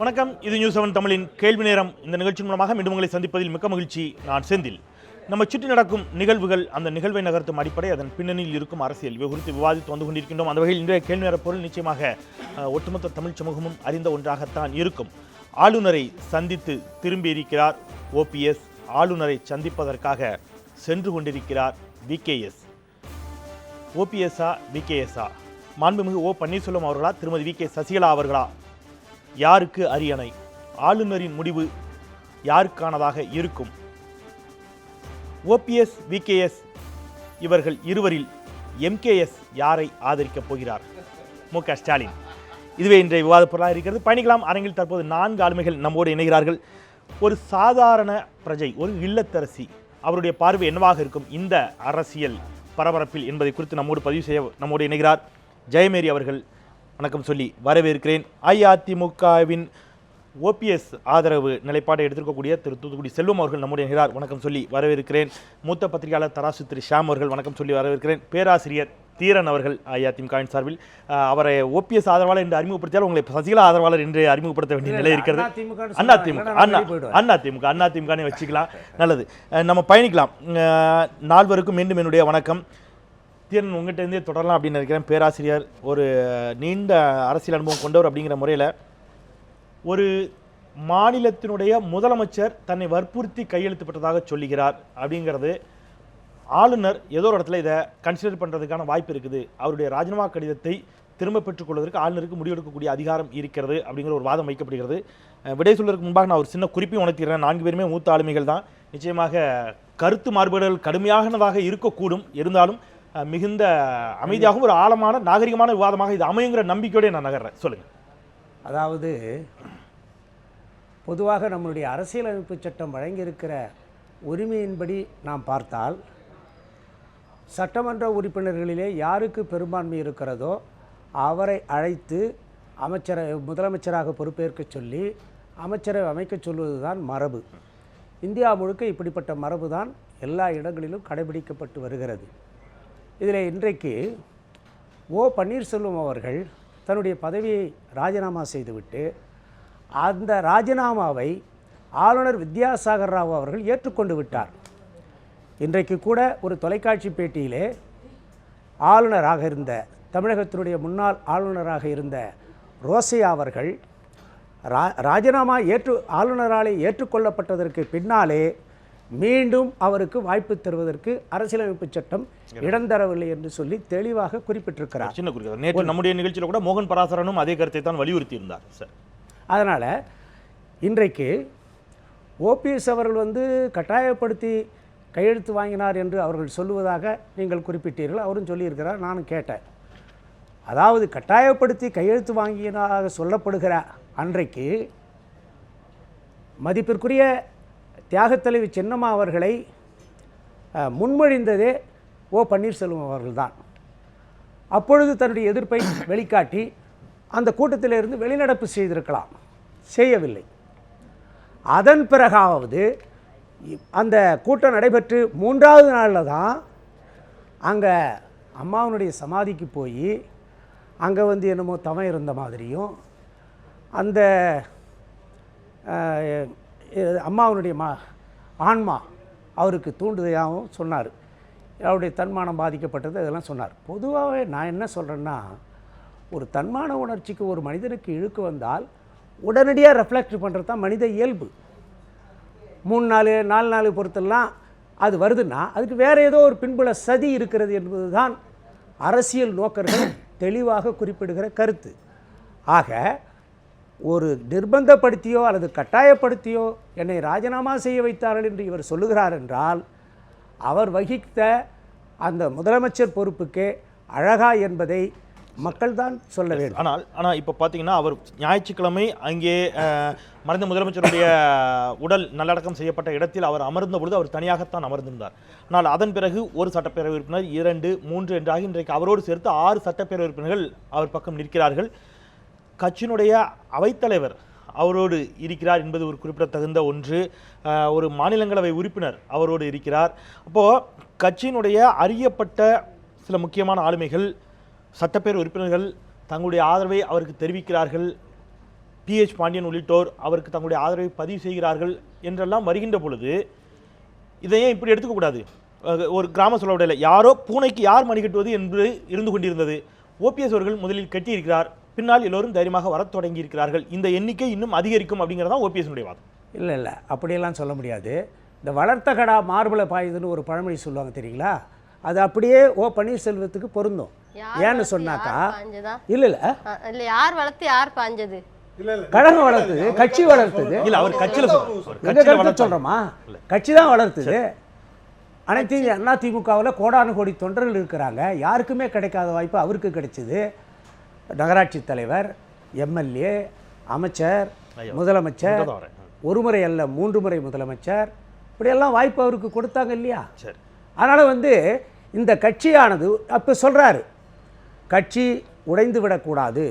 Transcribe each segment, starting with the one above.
வணக்கம். இது நியூஸ் 7 தமிழின் கேள்வி நேரம். இந்த நிகழ்ச்சி மூலமாக மீண்டும் உங்களை சந்திப்பதில் மிக்க மகிழ்ச்சி. நான் செந்தில். நம்ம சுற்றி நடக்கும் நிகழ்வுகள், அந்த நிகழ்வை நகர்த்தும் அடிப்படை, அதன் பின்னணியில் இருக்கும் அரசியல் இவை குறித்து விவாதித்து வந்து கொண்டிருக்கின்றோம். அந்த வகையில் இன்றைய கேள்வி நேர பொருள் நிச்சயமாக ஒட்டுமொத்த தமிழ் சமூகமும் அறிந்த ஒன்றாகத்தான் இருக்கும். ஆளுநரை சந்தித்து திரும்பி இருக்கிறார் ஓபிஎஸ். ஆளுநரை சந்திப்பதற்காக சென்று கொண்டிருக்கிறார் விகேஎஸ். ஓபிஎஸ்ஆ விகேஎஸ்ஆ? மாண்புமிகு ஓ பன்னீர்செல்வம் அவர்களா, திருமதி வி கே சசிகலா அவர்களா? யாருக்கு அரியணை? ஆளுநரின் முடிவு யாருக்கானதாக இருக்கும்? ஓபிஎஸ் விகேஎஸ் இவர்கள் இருவரில் எம்கேஎஸ் யாரை ஆதரிக்கப் போகிறார்? மு.க. ஸ்டாலின். இதுவே இன்றைய விவாத பொருளாக இருக்கிறது. பயணிக்கலாம். அரங்கில் தற்போது 4 ஆளுமைகள் நம்மோடு இணைகிறார்கள். ஒரு சாதாரண பிரஜை, ஒரு இல்லத்தரசி, அவருடைய பார்வை என்னவாக இருக்கும் இந்த அரசியல் பரபரப்பில் என்பதை குறித்து நம்மோடு பதிவு செய்ய நம்மோடு இணைகிறார் ஜெயமேரி அவர்கள். வணக்கம் சொல்லி வரவேற்கிறேன். அஇஅதிமுகவின் ஓபிஎஸ் ஆதரவு நிலைப்பாட்டை எடுத்திருக்கக்கூடிய திரு தூத்துக்குடி செல்வம் அவர்கள் நம்முடைய இணைகிறார். வணக்கம் சொல்லி வரவேற்கிறேன். மூத்த பத்திரிகையாளர் தராசு திரு ஷாம் அவர்கள். வணக்கம் சொல்லி வரவேற்கிறேன். பேராசிரியர் தீரன் அவர்கள் அஇஅதிமுகவின் சார்பில் அவரை ஓபிஎஸ் ஆதரவாளர் என்று அறிமுகப்படுத்தியால் உங்களை சசிகலா ஆதரவாளர் என்று அறிமுகப்படுத்த வேண்டிய நிலை இருக்கிறது. அதிமுக வச்சுக்கலாம். நல்லது, நம்ம பயணிக்கலாம். நால்வருக்கும் மீண்டும் என்னுடைய வணக்கம். தீரன், உங்கள்கிட்ட இருந்தே தொடரலாம் அப்படின்னு நினைக்கிறேன். பேராசிரியர், ஒரு நீண்ட அரசியல் அனுபவம் கொண்டவர் அப்படிங்கிற முறையில், ஒரு மாநிலத்தினுடைய முதலமைச்சர் தன்னை வற்புறுத்தி கையெழுத்து பெற்றதாக சொல்லுகிறார் அப்படிங்கிறது, ஆளுநர் ஏதோ ஒரு இடத்துல இதை கன்சிடர் பண்ணுறதுக்கான வாய்ப்பு இருக்குது. அவருடைய ராஜினாமா கடிதத்தை திரும்ப பெற்றுக்கொள்வதற்கு ஆளுநருக்கு முடிவெடுக்கக்கூடிய அதிகாரம் இருக்கிறது அப்படிங்கிற ஒரு வாதம் வைக்கப்படுகிறது. விடை சொல்வதற்கு முன்பாக நான் ஒரு சின்ன குறிப்பையும் உணர்த்திடுறேன். 4 பேருமே மூத்த ஆளுமைகள் தான். நிச்சயமாக கருத்து மாறுபாடுகள் கடுமையானதாக இருக்கக்கூடும். இருந்தாலும் மிகுந்த அமைதியாகவும் ஒரு ஆழமான நாகரிகமான விவாதமாக இது அமையுங்கிற நம்பிக்கையோட நான் நகர்றேன். சொல்லுங்கள். அதாவது, பொதுவாக நம்மளுடைய அரசியலமைப்பு சட்டம் வழங்கியிருக்கிற உரிமையின்படி நாம் பார்த்தால், சட்டமன்ற உறுப்பினர்களிலே யாருக்கு பெரும்பான்மை இருக்கிறதோ அவரை அழைத்து முதலமைச்சராக பொறுப்பேற்க சொல்லி அமைச்சரை அமைக்க சொல்வது தான் மரபு. இந்தியா முழுக்க இப்படிப்பட்ட மரபு தான் எல்லா இடங்களிலும் கடைபிடிக்கப்பட்டு வருகிறது. இதில் இன்றைக்கு ஓ பன்னீர்செல்வம் அவர்கள் தன்னுடைய பதவியை ராஜினாமா செய்துவிட்டு அந்த ராஜினாமாவை ஆளுநர் வித்யாசாகர் ராவ் அவர்கள் ஏற்றுக்கொண்டு விட்டார். இன்றைக்கு கூட ஒரு தொலைக்காட்சி பேட்டியிலே ஆளுநராக இருந்த, தமிழகத்தினுடைய முன்னாள் ஆளுநராக இருந்த ரோசையா அவர்கள் ராஜினாமா ஆளுநராலே ஏற்றுக்கொள்ளப்பட்டதற்கு பின்னாலே மீண்டும் அவருக்கு வாய்ப்பு தருவதற்கு அரசியலமைப்பு சட்டம் இடம் தரவில்லை என்று சொல்லி தெளிவாக குறிப்பிட்டிருக்கிறார். நேற்று நம்முடைய நிகழ்ச்சியில் கூட மோகன் பராசரனும் அதே கருத்தை தான் வலியுறுத்தி இருந்தார் சார். அதனால் இன்றைக்கு ஓபிஎஸ் அவர்கள் கட்டாயப்படுத்தி கையெழுத்து வாங்கினார் என்று அவர்கள் சொல்லுவதாக நீங்கள் குறிப்பிட்டீர்கள். அவரும் சொல்லியிருக்கிறார், நானும் கேட்டேன். அதாவது கட்டாயப்படுத்தி கையெழுத்து வாங்கியதாக சொல்லப்படுகிற அன்றைக்கு மதிப்பிற்குரிய தியாகத்தலைவி சின்னம்மா அவர்களை முன்மொழிந்ததே ஓ பன்னீர்செல்வம் அவர்கள்தான். அப்பொழுது தன்னுடைய எதிர்ப்பை வெளிக்காட்டி அந்த கூட்டத்திலிருந்து வெளிநடப்பு செய்திருக்கலாம், செய்யவில்லை. அதன் பிறகாவது அந்த கூட்டம் நடைபெற்று 3வது நாளில் தான் அங்கே அம்மாவனுடைய சமாதிக்கு போய் அங்கே என்னமோ தவம் இருந்த மாதிரியும், அந்த அம்மாவனுடைய ஆன்மா அவருக்கு தூண்டுதையாகவும் சொன்னார். அவருடைய தன்மானம் பாதிக்கப்பட்டது, அதெல்லாம் சொன்னார். பொதுவாகவே நான் என்ன சொல்கிறேன்னா, ஒரு தன்மான உணர்ச்சிக்கு ஒரு மனிதனுக்கு இழுக்கு வந்தால் உடனடியாக ரெஃப்ளெக்ட் பண்ணுறது தான் மனித இயல்பு. 3 நாள் பொறுத்தெல்லாம் அது வருதுன்னா அதுக்கு வேறு ஏதோ ஒரு பின்புல சதி இருக்கிறது என்பது தான் அரசியல் நோக்கர்கள் தெளிவாக குறிப்பிடுகிற கருத்து. ஆக ஒரு நிர்பந்தப்படுத்தியோ அல்லது கட்டாயப்படுத்தியோ என்னை ராஜினாமா செய்ய வைத்தார்கள் என்று இவர் சொல்லுகிறார் என்றால், அவர் வகித்த அந்த முதலமைச்சர் பொறுப்புக்கே அழகா என்பதை மக்கள் தான் சொல்ல வேண்டும். ஆனால் இப்போ பார்த்தீங்கன்னா, அவர் ஞாயிற்றுக்கிழமை அங்கே மறைந்த முதலமைச்சருடைய உடல் நல்லடக்கம் செய்யப்பட்ட இடத்தில் அவர் அமர்ந்த பொழுது அவர் தனியாகத்தான் அமர்ந்திருந்தார். ஆனால் அதன் பிறகு ஒரு சட்டப்பேரவை உறுப்பினர், 2, 3 என்றாகி இன்றைக்கு அவரோடு சேர்த்து 6 சட்டப்பேரவை உறுப்பினர்கள் அவர் பக்கம் நிற்கிறார்கள். கட்சியினுடைய அவைத்தலைவர் அவரோடு இருக்கிறார் என்பது ஒரு குறிப்பிடத்தகுந்த ஒன்று. ஒரு மாநிலங்களவை உறுப்பினர் அவரோடு இருக்கிறார். அப்போது கட்சியினுடைய அறியப்பட்ட சில முக்கியமான ஆளுமைகள், சட்டப்பேரவை உறுப்பினர்கள் தங்களுடைய ஆதரவை அவருக்கு தெரிவிக்கிறார்கள். PH பாண்டியன் உள்ளிட்டோர் அவருக்கு தங்களுடைய ஆதரவை பதிவு செய்கிறார்கள் என்றெல்லாம் வருகின்ற பொழுது இதை ஏன் இப்படி எடுத்துக்கக்கூடாது? ஒரு கிராம சொல்லவில்லை, யாரோ பூனைக்கு யார் மணி கட்டுவது என்று இருந்து கொண்டிருந்தது. ஓபிஎஸ் அவர்கள் முதலில் கட்டியிருக்கிறார், பின்னால் எல்லோரும் தைரியமாக வரத் தொடங்கி இருக்கிறார்கள். இந்த எண்ணிக்கை இன்னும் அதிகரிக்கும் அப்படிங்கிறதான் ஓபிஎஸ்னுடைய வாதம். இல்லை அப்படியெல்லாம் சொல்ல முடியாது. இந்த வளர்த்த கடா மார்பலை பாயுதுன்னு ஒரு பழமொழி சொல்லுவாங்க தெரியுங்களா? அது அப்படியே பன்னீர்செல்வத்துக்கு பொருந்தும். ஏன்னு சொன்னாக்கா இல்லை யார் வளர்த்து யார் பாஞ்சது? கழகம் வளர்த்தது, கட்சி வளர்த்தது. இல்ல அவர் கட்சியில சொல்றோமா? கட்சி தான் வளர்த்தது. அனைத்து அதிமுகவில் கோடானு கோடி தொண்டர்கள் இருக்கிறாங்க. யாருக்குமே கிடைக்காத வாய்ப்பு அவருக்கு கிடைச்சிது. நகராட்சி தலைவர், எம்எல்ஏ, அமைச்சர், முதலமைச்சர், ஒரு முறை அல்ல 3 முறை முதலமைச்சர், இப்படியெல்லாம் வாய்ப்பு அவருக்கு கொடுத்தாங்க இல்லையா? அதனால் இந்த கட்சியானது அப்போ சொல்கிறாரு, கட்சி உடைந்து விடக்கூடாது,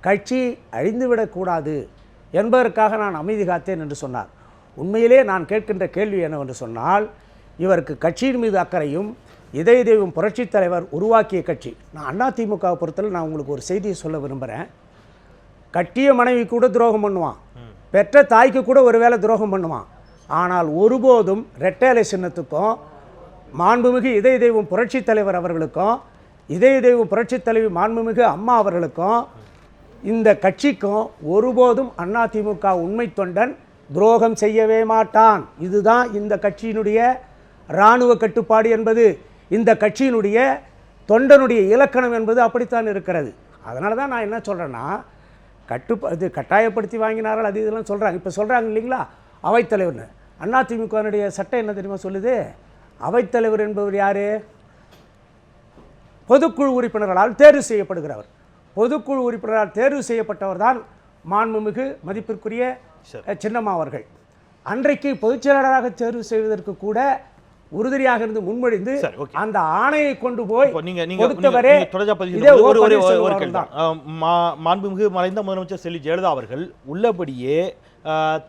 கட்சி அழிந்து விடக்கூடாது என்பதற்காக நான் அமைதி காத்தேன் என்று சொன்னார். உண்மையிலே நான் கேட்கின்ற கேள்வி என்னவென்று சொன்னால், இவருக்கு கட்சியின் மீது அக்கறையும் இதய தெய்வம் புரட்சித் தலைவர் உருவாக்கிய கட்சி. நான் அதிமுகவை பொறுத்தவரை நான் உங்களுக்கு ஒரு செய்தியை சொல்ல விரும்புகிறேன். கட்டிய மனைவி கூட துரோகம் பண்ணுவான், பெற்ற தாய்க்கு கூட ஒருவேளை துரோகம் பண்ணுவான். ஆனால் ஒருபோதும் ரெட்டேலை சின்னத்துக்கும் மாண்புமிகு இதய தெய்வம் புரட்சித் தலைவர் அவர்களுக்கும் இதய தெய்வம் புரட்சித் தலைவி மாண்புமிகு அம்மா அவர்களுக்கும் இந்த கட்சிக்கும் ஒருபோதும் அதிமுக உண்மை தொண்டன் துரோகம் செய்யவே மாட்டான். இதுதான் இந்த கட்சியினுடைய இராணுவ கட்டுப்பாடு என்பது, இந்த கட்சியினுடைய தொண்டனுடைய இலக்கணம் என்பது அப்படித்தான் இருக்கிறது. அதனால தான் நான் என்ன சொல்கிறேன்னா, இது கட்டாயப்படுத்தி வாங்கினார்கள் அது இதெல்லாம் சொல்கிறாங்க. இப்போ சொல்கிறாங்க இல்லைங்களா அவைத்தலைவர்னு. அதிமுகனுடைய சட்டம் என்ன தெரியுமா சொல்லுது? அவைத்தலைவர் என்பவர் யார்? பொதுக்குழு உறுப்பினர்களால் தேர்வு செய்யப்படுகிறவர். பொதுக்குழு உறுப்பினரால் தேர்வு செய்யப்பட்டவர் தான் மாண்புமிகு மதிப்பிற்குரிய சின்னம்மா அவர்கள். அன்றைக்கு பொதுச்செயலாளராக தேர்வு செய்வதற்கு கூட உறுதியாக இருந்து முன்மொழிந்து அந்த ஆணையை கொண்டு போய் கொடுத்தவரே மாண்புமிகு மறைந்த முதலமைச்சர் செல்வி ஜெயலலிதா அவர்கள் உள்ளபடியே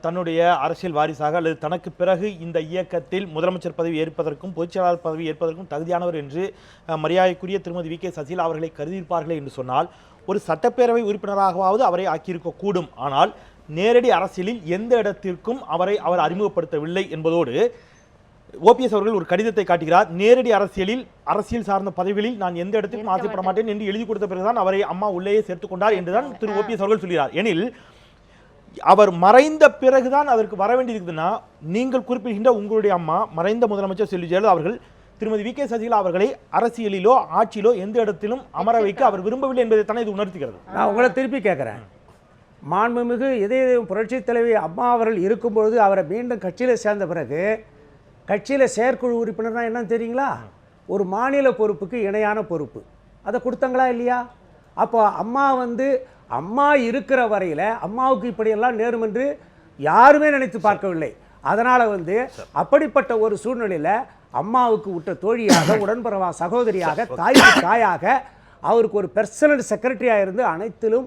தன்னுடைய அரசியல் வாரிசாக அல்லது தனக்கு பிறகு இந்த இயக்கத்தில் முதலமைச்சர் பதவி ஏற்பதற்கும் பொதுச்செயலாளர் பதவி ஏற்பதற்கும் தகுதியானவர் என்று மரியாதைக்குரிய திருமதி வி.கே. சசிகலா அவர்களை கருதியிருப்பார்களே என்று சொன்னால் ஒரு சட்டப்பேரவை உறுப்பினராகவாவது அவரை ஆக்கியிருக்கக்கூடும். ஆனால் நேரடி அரசியலில் எந்த இடத்திற்கும் அவர் அறிமுகப்படுத்தவில்லை என்பதோடு ஓபிஎஸ் அவர்கள் ஒரு கடிதத்தை காட்டுகிறார். நேரடி அரசியல் சார்ந்த பதவிகளில் நான் எந்த இடத்திற்கும் ஆசைப்பட மாட்டேன் என்று எழுதி கொடுத்த பிறகுதான் அவரை அம்மா உள்ளேயே சேர்த்துக் கொண்டார் என்றுதான் திரு ஓபிஎஸ் அவர்கள் சொல்கிறார். எனில் அவர் மறைந்த பிறகுதான் அதற்கு வர வேண்டியிருக்குதுன்னா, நீங்கள் குறிப்பிடுகின்ற உங்களுடைய அம்மா மறைந்த முதலமைச்சர் செல்வி ஜெயலலிதா அவர்கள் திருமதி வி.கே. சசிகலா அவர்களை அரசியலிலோ ஆட்சியிலோ எந்த இடத்திலும் அமர வைக்க அவர் விரும்பவில்லை என்பதை தானே இது உணர்த்துகிறது. நான் உங்களை திருப்பி கேட்குறேன், மாண்புமிகு இதய புரட்சித் தலைவி அம்மா அவர்கள் இருக்கும்பொழுது அவரை மீண்டும் கட்சியில் சேர்ந்த பிறகு கட்சியில் செயற்குழு உறுப்பினர்னா என்னன்னு தெரியுங்களா? ஒரு மாநில பொறுப்புக்கு இணையான பொறுப்பு. அதை கொடுத்தாங்களா இல்லையா? அப்போ அம்மா இருக்கிற வரையில் அம்மாவுக்கு இப்படியெல்லாம் நேரும் என்று யாருமே நினைத்து பார்க்கவில்லை. அதனால் அப்படிப்பட்ட ஒரு சூழ்நிலையில் அம்மாவுக்கு விட்ட தோழியாக, உடன்பரவா சகோதரியாக, தாய்க்கு தாயாக, அவருக்கு ஒரு பர்சனல் செக்ரட்டரியாக இருந்து அனைத்திலும்,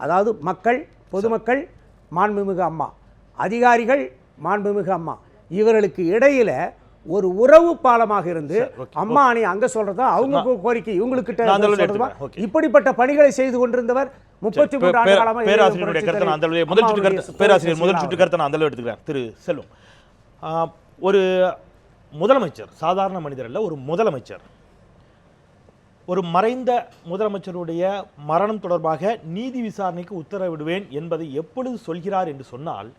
அதாவது மக்கள், பொதுமக்கள் மாண்புமிகு அம்மா, அதிகாரிகள் மாண்புமிகு அம்மா, இவர்களுக்கு இடையில ஒரு உறவு பாலமாக இருந்து அம்மா நீ அங்க சொல்றதா அவங்க கோரிக்கை இவங்களுக்கு இப்படிப்பட்ட பணிகளை செய்து கொண்டிருந்தவர் 33 ஆண்டு காலமா. பேராசிரியருடைய கருத்தை நான் முதல் சுற்று கருத்தை நான் அந்த எடுத்துக்கிறேன். திரு செல்வம், ஒரு முதலமைச்சர் சாதாரண மனிதர் அல்ல, ஒரு முதலமைச்சர் ஒரு மறைந்த முதலமைச்சருடைய மரணம் தொடர்பாக நீதி விசாரணைக்கு உத்தரவிடுவேன் என்பதை எப்பொழுது சொல்கிறார் என்று சொன்னால்,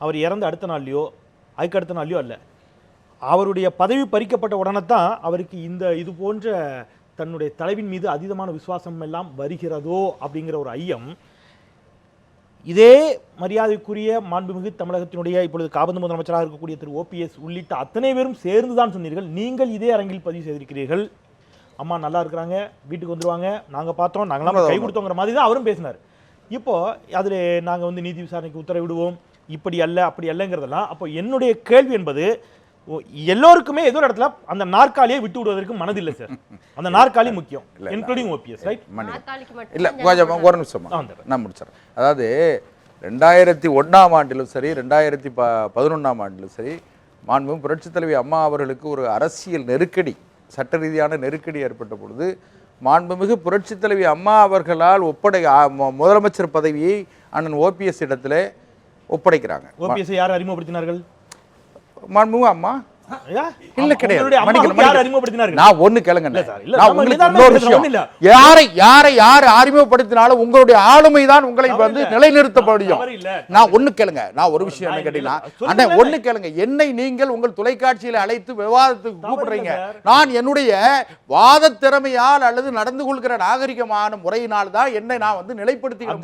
அவர் இறந்த அடுத்த நாள்லையோ அதுக்கு அடுத்த நாள்லையோ அல்ல, அவருடைய பதவி பறிக்கப்பட்ட உடனே தான் அவருக்கு இது போன்ற தன்னுடைய தலைவின் மீது அதீதமான விசுவாசம் எல்லாம் வருகிறதோ அப்படிங்கிற ஒரு ஐயம். இதே மரியாதைக்குரிய மாண்புமிகு தமிழகத்தினுடைய இப்பொழுது காபந்து முதலமைச்சராக இருக்கக்கூடிய திரு ஓபிஎஸ் உள்ளிட்ட அத்தனை பேரும் சேர்ந்து தான் சொன்னீர்கள். நீங்கள் இதே அரங்கில் பதிவு செய்திருக்கிறீர்கள், அம்மா நல்லா இருக்கிறாங்க, வீட்டுக்கு வந்துடுவாங்க, நாங்கள் பார்த்தோம், நாங்களாம் கை கொடுத்தோங்கிற மாதிரி தான் அவரும் பேசினார். இப்போது அதில் நாங்கள் நீதி விசாரணைக்கு உத்தரவிடுவோம், இப்படி அல்ல அப்படி அல்லங்கிறதெல்லாம். அப்போ என்னுடைய கேள்வி என்பது, எல்லோருக்குமே ஏதோ இடத்துல அந்த நாற்காலியை விட்டு விடுவதற்கு மனதில்லை சார். அந்த நாற்காலி முக்கியம், இன்க்ளூடிங் ஓபிஎஸ், ரைட்? இல்லை, கொஞ்சம் ஒரு நிமிஷம் நான் முடிச்சிடறேன். அதாவது 2001ஆம் ஆண்டிலும் சரி 2011ஆம் ஆண்டிலும் சரி மாண்புமிகு புரட்சித் தலைவி அம்மா அவர்களுக்கு ஒரு அரசியல் நெருக்கடி, சட்ட ரீதியான நெருக்கடி ஏற்பட்ட பொழுது மாண்புமிகு புரட்சித் தலைவி அம்மா அவர்களால் முதலமைச்சர் பதவியை அண்ணன் ஓபிஎஸ் இடத்துல ஒப்படைக்கிறாங்க. ஓபிஎஸ் யார் அறிமுகப்படுத்தினார்கள்? மாண்புமிகு அம்மா இல்ல கிடையாது. அறிமுகப்படுத்தினார்கள். ஒண்ணு கேளுங்க, இன்னொரு விஷயம், யாரை அறிமுகப்படுத்தினாலும் உங்களுடைய ஆளுமை தான் உங்களை வந்து நிலைநிறுத்த முடியும். நான் ஒண்ணு கேளுங்க, நான் ஒரு விஷயம் என்ன கேட்டீங்கன்னா, ஒண்ணு கேளுங்க, என்னை நீங்கள் உங்கள் தொலைக்காட்சியில அழைத்து விவாதத்துக்கு கூப்பிடுறீங்க. நான் என்னுடைய வாத திறமையால் அல்லது நடந்து கொள்கிற நாகரிகமான முறையினால் தான் என்னை நான் வந்து நிலைப்படுத்திக்கிறேன்.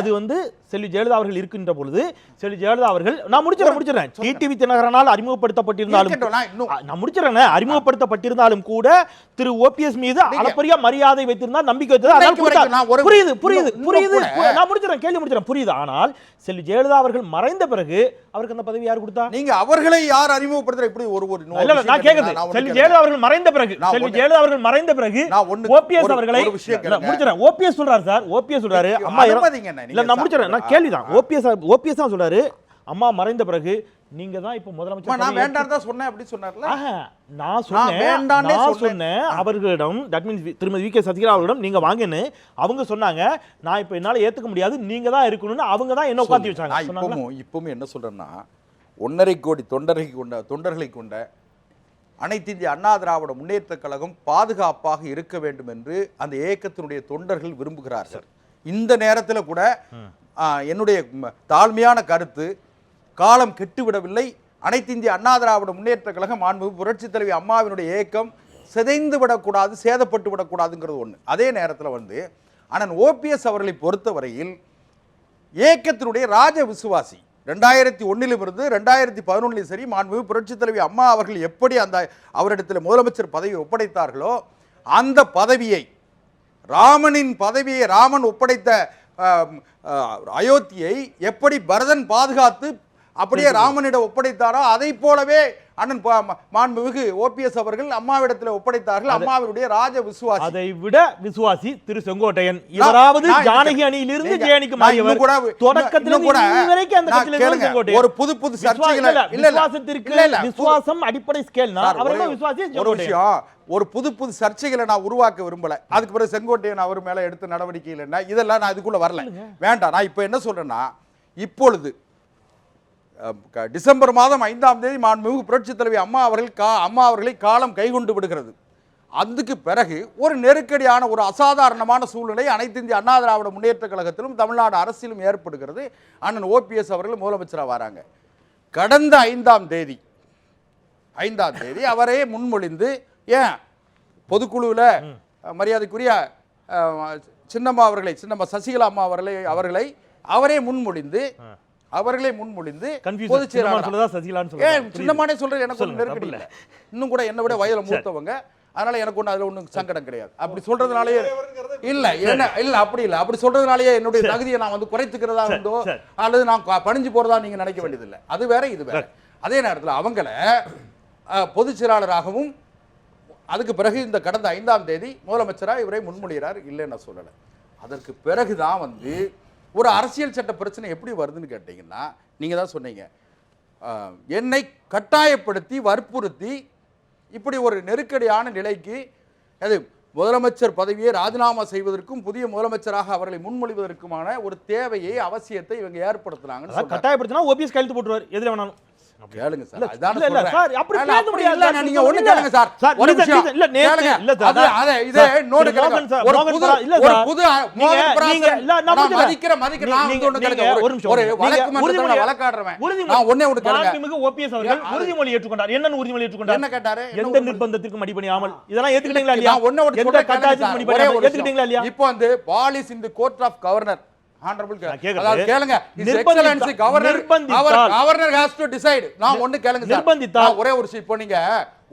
அது வந்து செல்வி ஜெயலலிதா அவர்கள் இருக்கின்ற பொழுது செல்வி ஜெயலலிதா அவர்கள், நான் முடிச்சிடறேன், டிடிவி தினகரனால் அறிமுகப்படுத்தப்பட்டிருந்தாலும் கூட திரு ஓபிஎஸ் மீது அளப்பரிய மரியாதை வைத்திருந்தால், நம்பிக்கை வைத்திருந்தால், புரியுது, நான் முடிச்சிடறேன், கேள்வி முடிச்சிடறேன், புரியுது. ஆனால் செல்வி ஜெயலலிதா அவர்கள் மறைந்த பிறகு அவருக்கு அந்த பதவி யார் கொடுத்தா? நீங்க அவர்களை யார் அறிமுகப்படுத்துற? இப்படி ஒரு நான் கேக்குது, செல்வி ஜெயலலிதா அவர்கள் மறைந்த பிறகு, ஓபிஎஸ் அவர்களை முடிச்சிடறேன். ஓபிஎஸ் சொல்றாரு சார், ஓபிஎஸ் சொல்றாரு அம்மா இல்ல, நான் முடிச்சிடறேன், நான் கேள்விதான். ஓபிஎஸ் தான் சொல்றாரு அம்மா மறைந்த பிறகு நீங்க தான் இப்ப முதலமைச்சர். நான் வேண்டாம் தான் சொன்னேன், அப்படி சொன்னார்ல. நான் சொன்னேன் அவர்களிடம், தட் மீன்ஸ் திருமதி வி.கே. சசிகலா அவர்களிடம் நீங்க வாங்கன்னு அவங்க சொன்னாங்க. நான் இப்ப என்னால ஏத்துக்க முடியாது, நீங்க தான் இருக்கணும்னு அவங்க தான் என்ன உட்கார்த்தி வச்சாங்க. இப்பவும் என்ன சொல்றேன்னா, 1.5 கோடி தொண்டர்களை கொண்ட அனைத்து இந்திய அண்ணா திராவிட முன்னேற்ற கழகம் பாதுகாப்பாக இருக்க வேண்டும் என்று அந்த இயக்கத்தினுடைய தொண்டர்கள் விரும்புகிறார்கள். இந்த நேரத்தில் கூட என்னுடைய தாழ்மையான கருத்து, காலம் கெட்டுவிடவில்லை. அனைத்து இந்திய அண்ணா திராவிட முன்னேற்ற கழகம் மாண்புமிகு புரட்சித் தலைவி அம்மாவினுடைய இயக்கம் சிதைந்து விடக்கூடாது, சேதப்பட்டு விடக்கூடாதுங்கிறது ஒன்று. அதே நேரத்தில் வந்து அண்ணன் ஓபிஎஸ் அவர்களை பொறுத்தவரையில் இயக்கத்தினுடைய ராஜ விசுவாசி. 2001 2011 சரி, மாண்புமிகு புரட்சித் தலைவி அம்மா அவர்கள் எப்படி அந்த அவரிடத்தில் முதலமைச்சர் பதவி ஒப்படைத்தார்களோ, அந்த பதவியை, ராமனின் பதவியை, ராமன் ஒப்படைத்த அயோத்தியை எப்படி பரதன் பாதுகாத்து அப்படியே ராமனிடம் ஒப்படைத்தாரோ, அதை போலவே அண்ணன் மாண்புமிகு ஓபிஎஸ் அவர்கள் அம்மாவிடத்தில் ஒப்படைத்தார்கள். அம்மாவினுடைய ராஜ விசுவாசி, அதை விட விசுவாசி திரு செங்கோட்டையன். இவராவது ஜானகி அணியிலிருந்து ஜெயனிக்கு மாறியவர். தொடக்கத்தில் வரைக்கும் அந்த கட்சியில செங்கோட்டையன் ஒரு புது சர்ச்சைகள் விசுவாசம் அடிப்படை ஸ்கேல்னா அவரே விசுவாசி. ஒரு விஷயம், ஒரு புது சர்ச்சைகளை நான் உருவாக்க விரும்பல. அதுக்கு பிறகு செங்கோட்டையன் அவர் மேல எடுத்த நடவடிக்கைகள் என்ன, இதெல்லாம் நான் இதுக்குள்ள வரல, வேண்டாம். நான் இப்ப என்ன சொல்றேன்னா, இப்பொழுது டிசம்பர் மாதம் 5ஆம் தேதி மாண்புமிகு புரட்சித் தலைவி அம்மா அவர்களை காலம் கைகொண்டு விடுகிறது. அதுக்கு பிறகு ஒரு நெருக்கடியான, ஒரு அசாதாரணமான சூழ்நிலை அனைத்து இந்திய அண்ணா திராவிட முன்னேற்ற கழகத்திலும் தமிழ்நாடு அரசியலும் ஏற்படுகிறது. அண்ணன் ஓபிஎஸ் அவர்கள் முதலமைச்சராக வராங்க. கடந்த 5ஆம் தேதி அவரே முன்மொழிந்து, ஏன் பொதுக்குழுவில் மரியாதைக்குரிய சின்னம்மா சசிகலா அம்மா அவர்களை அவரே முன்மொழிந்து பொதுச் செயலாளர் சின்னம்மானே சொல்றது எனக்கு ஒன்றும் நெருக்கடி இல்லை. இன்னும் கூட என்னை விட வயதில் மூத்தவங்க, அதனால எனக்கு ஒன்றும் அதில் ஒன்றும் சங்கடம் கிடையாது. அப்படி சொல்றதுனாலேயே அப்படி சொல்றதுனாலேயே என்னுடைய தகுதியை நான் வந்து குறைத்துக்கிறதா இருந்தோ அல்லது நான் பணிஞ்சு போறதா நீங்க நினைக்க வேண்டியதில்லை. அது வேற, இது வேற. அதே நேரத்தில் அவங்கள பொதுச் செயலாளராகவும் அதுக்கு பிறகு இந்த கடந்த 5ஆம் தேதி முதலமைச்சராக இவரை முன்மொழிகிறார். இல்லைன்னு நான் சொல்லலை. அதற்கு பிறகுதான் வந்து ஒரு அரசியல் சட்ட பிரச்சனை எப்படி வருதுன்னு கேட்டீங்கன்னா, நீங்க தான் சொன்னீங்க, என்னை கட்டாயப்படுத்தி வற்புறுத்தி இப்படி ஒரு நெருக்கடியான நிலைக்கு, அது முதலமைச்சர் பதவியை ராஜினாமா செய்வதற்கும் புதிய முதலமைச்சராக அவர்களை முன்மொழிவதற்குமான ஒரு தேவையை, அவசியத்தை இவங்க ஏற்படுத்துறாங்க. கட்டாயப்படுத்தினா ஓபிஎஸ் கையெழுத்து போட்டுருவார் எதுல வேணாலும். கேளுங்க சார், உறுதிமொழி ஏற்றுக்கொண்டார். என்ன உறுதிமொழி ஏற்றுக்கொண்டார்? என்ன கேட்டாரு? எந்த நிர்பந்தத்திற்கும் அடிபணியாமல். இதெல்லாம் ஏத்துக்கிட்டீங்களா இல்லையா? எந்த கட்டாயத்திற்கும் அடிபணியாமல் ஏத்துக்கிட்டீங்களா இல்லையா? இப்போ வந்து பாலிஸ் இன் தி கோர்ட் ஆஃப் கவர்னர், கேளுங்க, கவர்னர் ஹஸ் டு டிசைட். நான் ஒண்ணு கேளுங்க சார், ஒரே ஒரு விஷயம். இப்போ நீங்க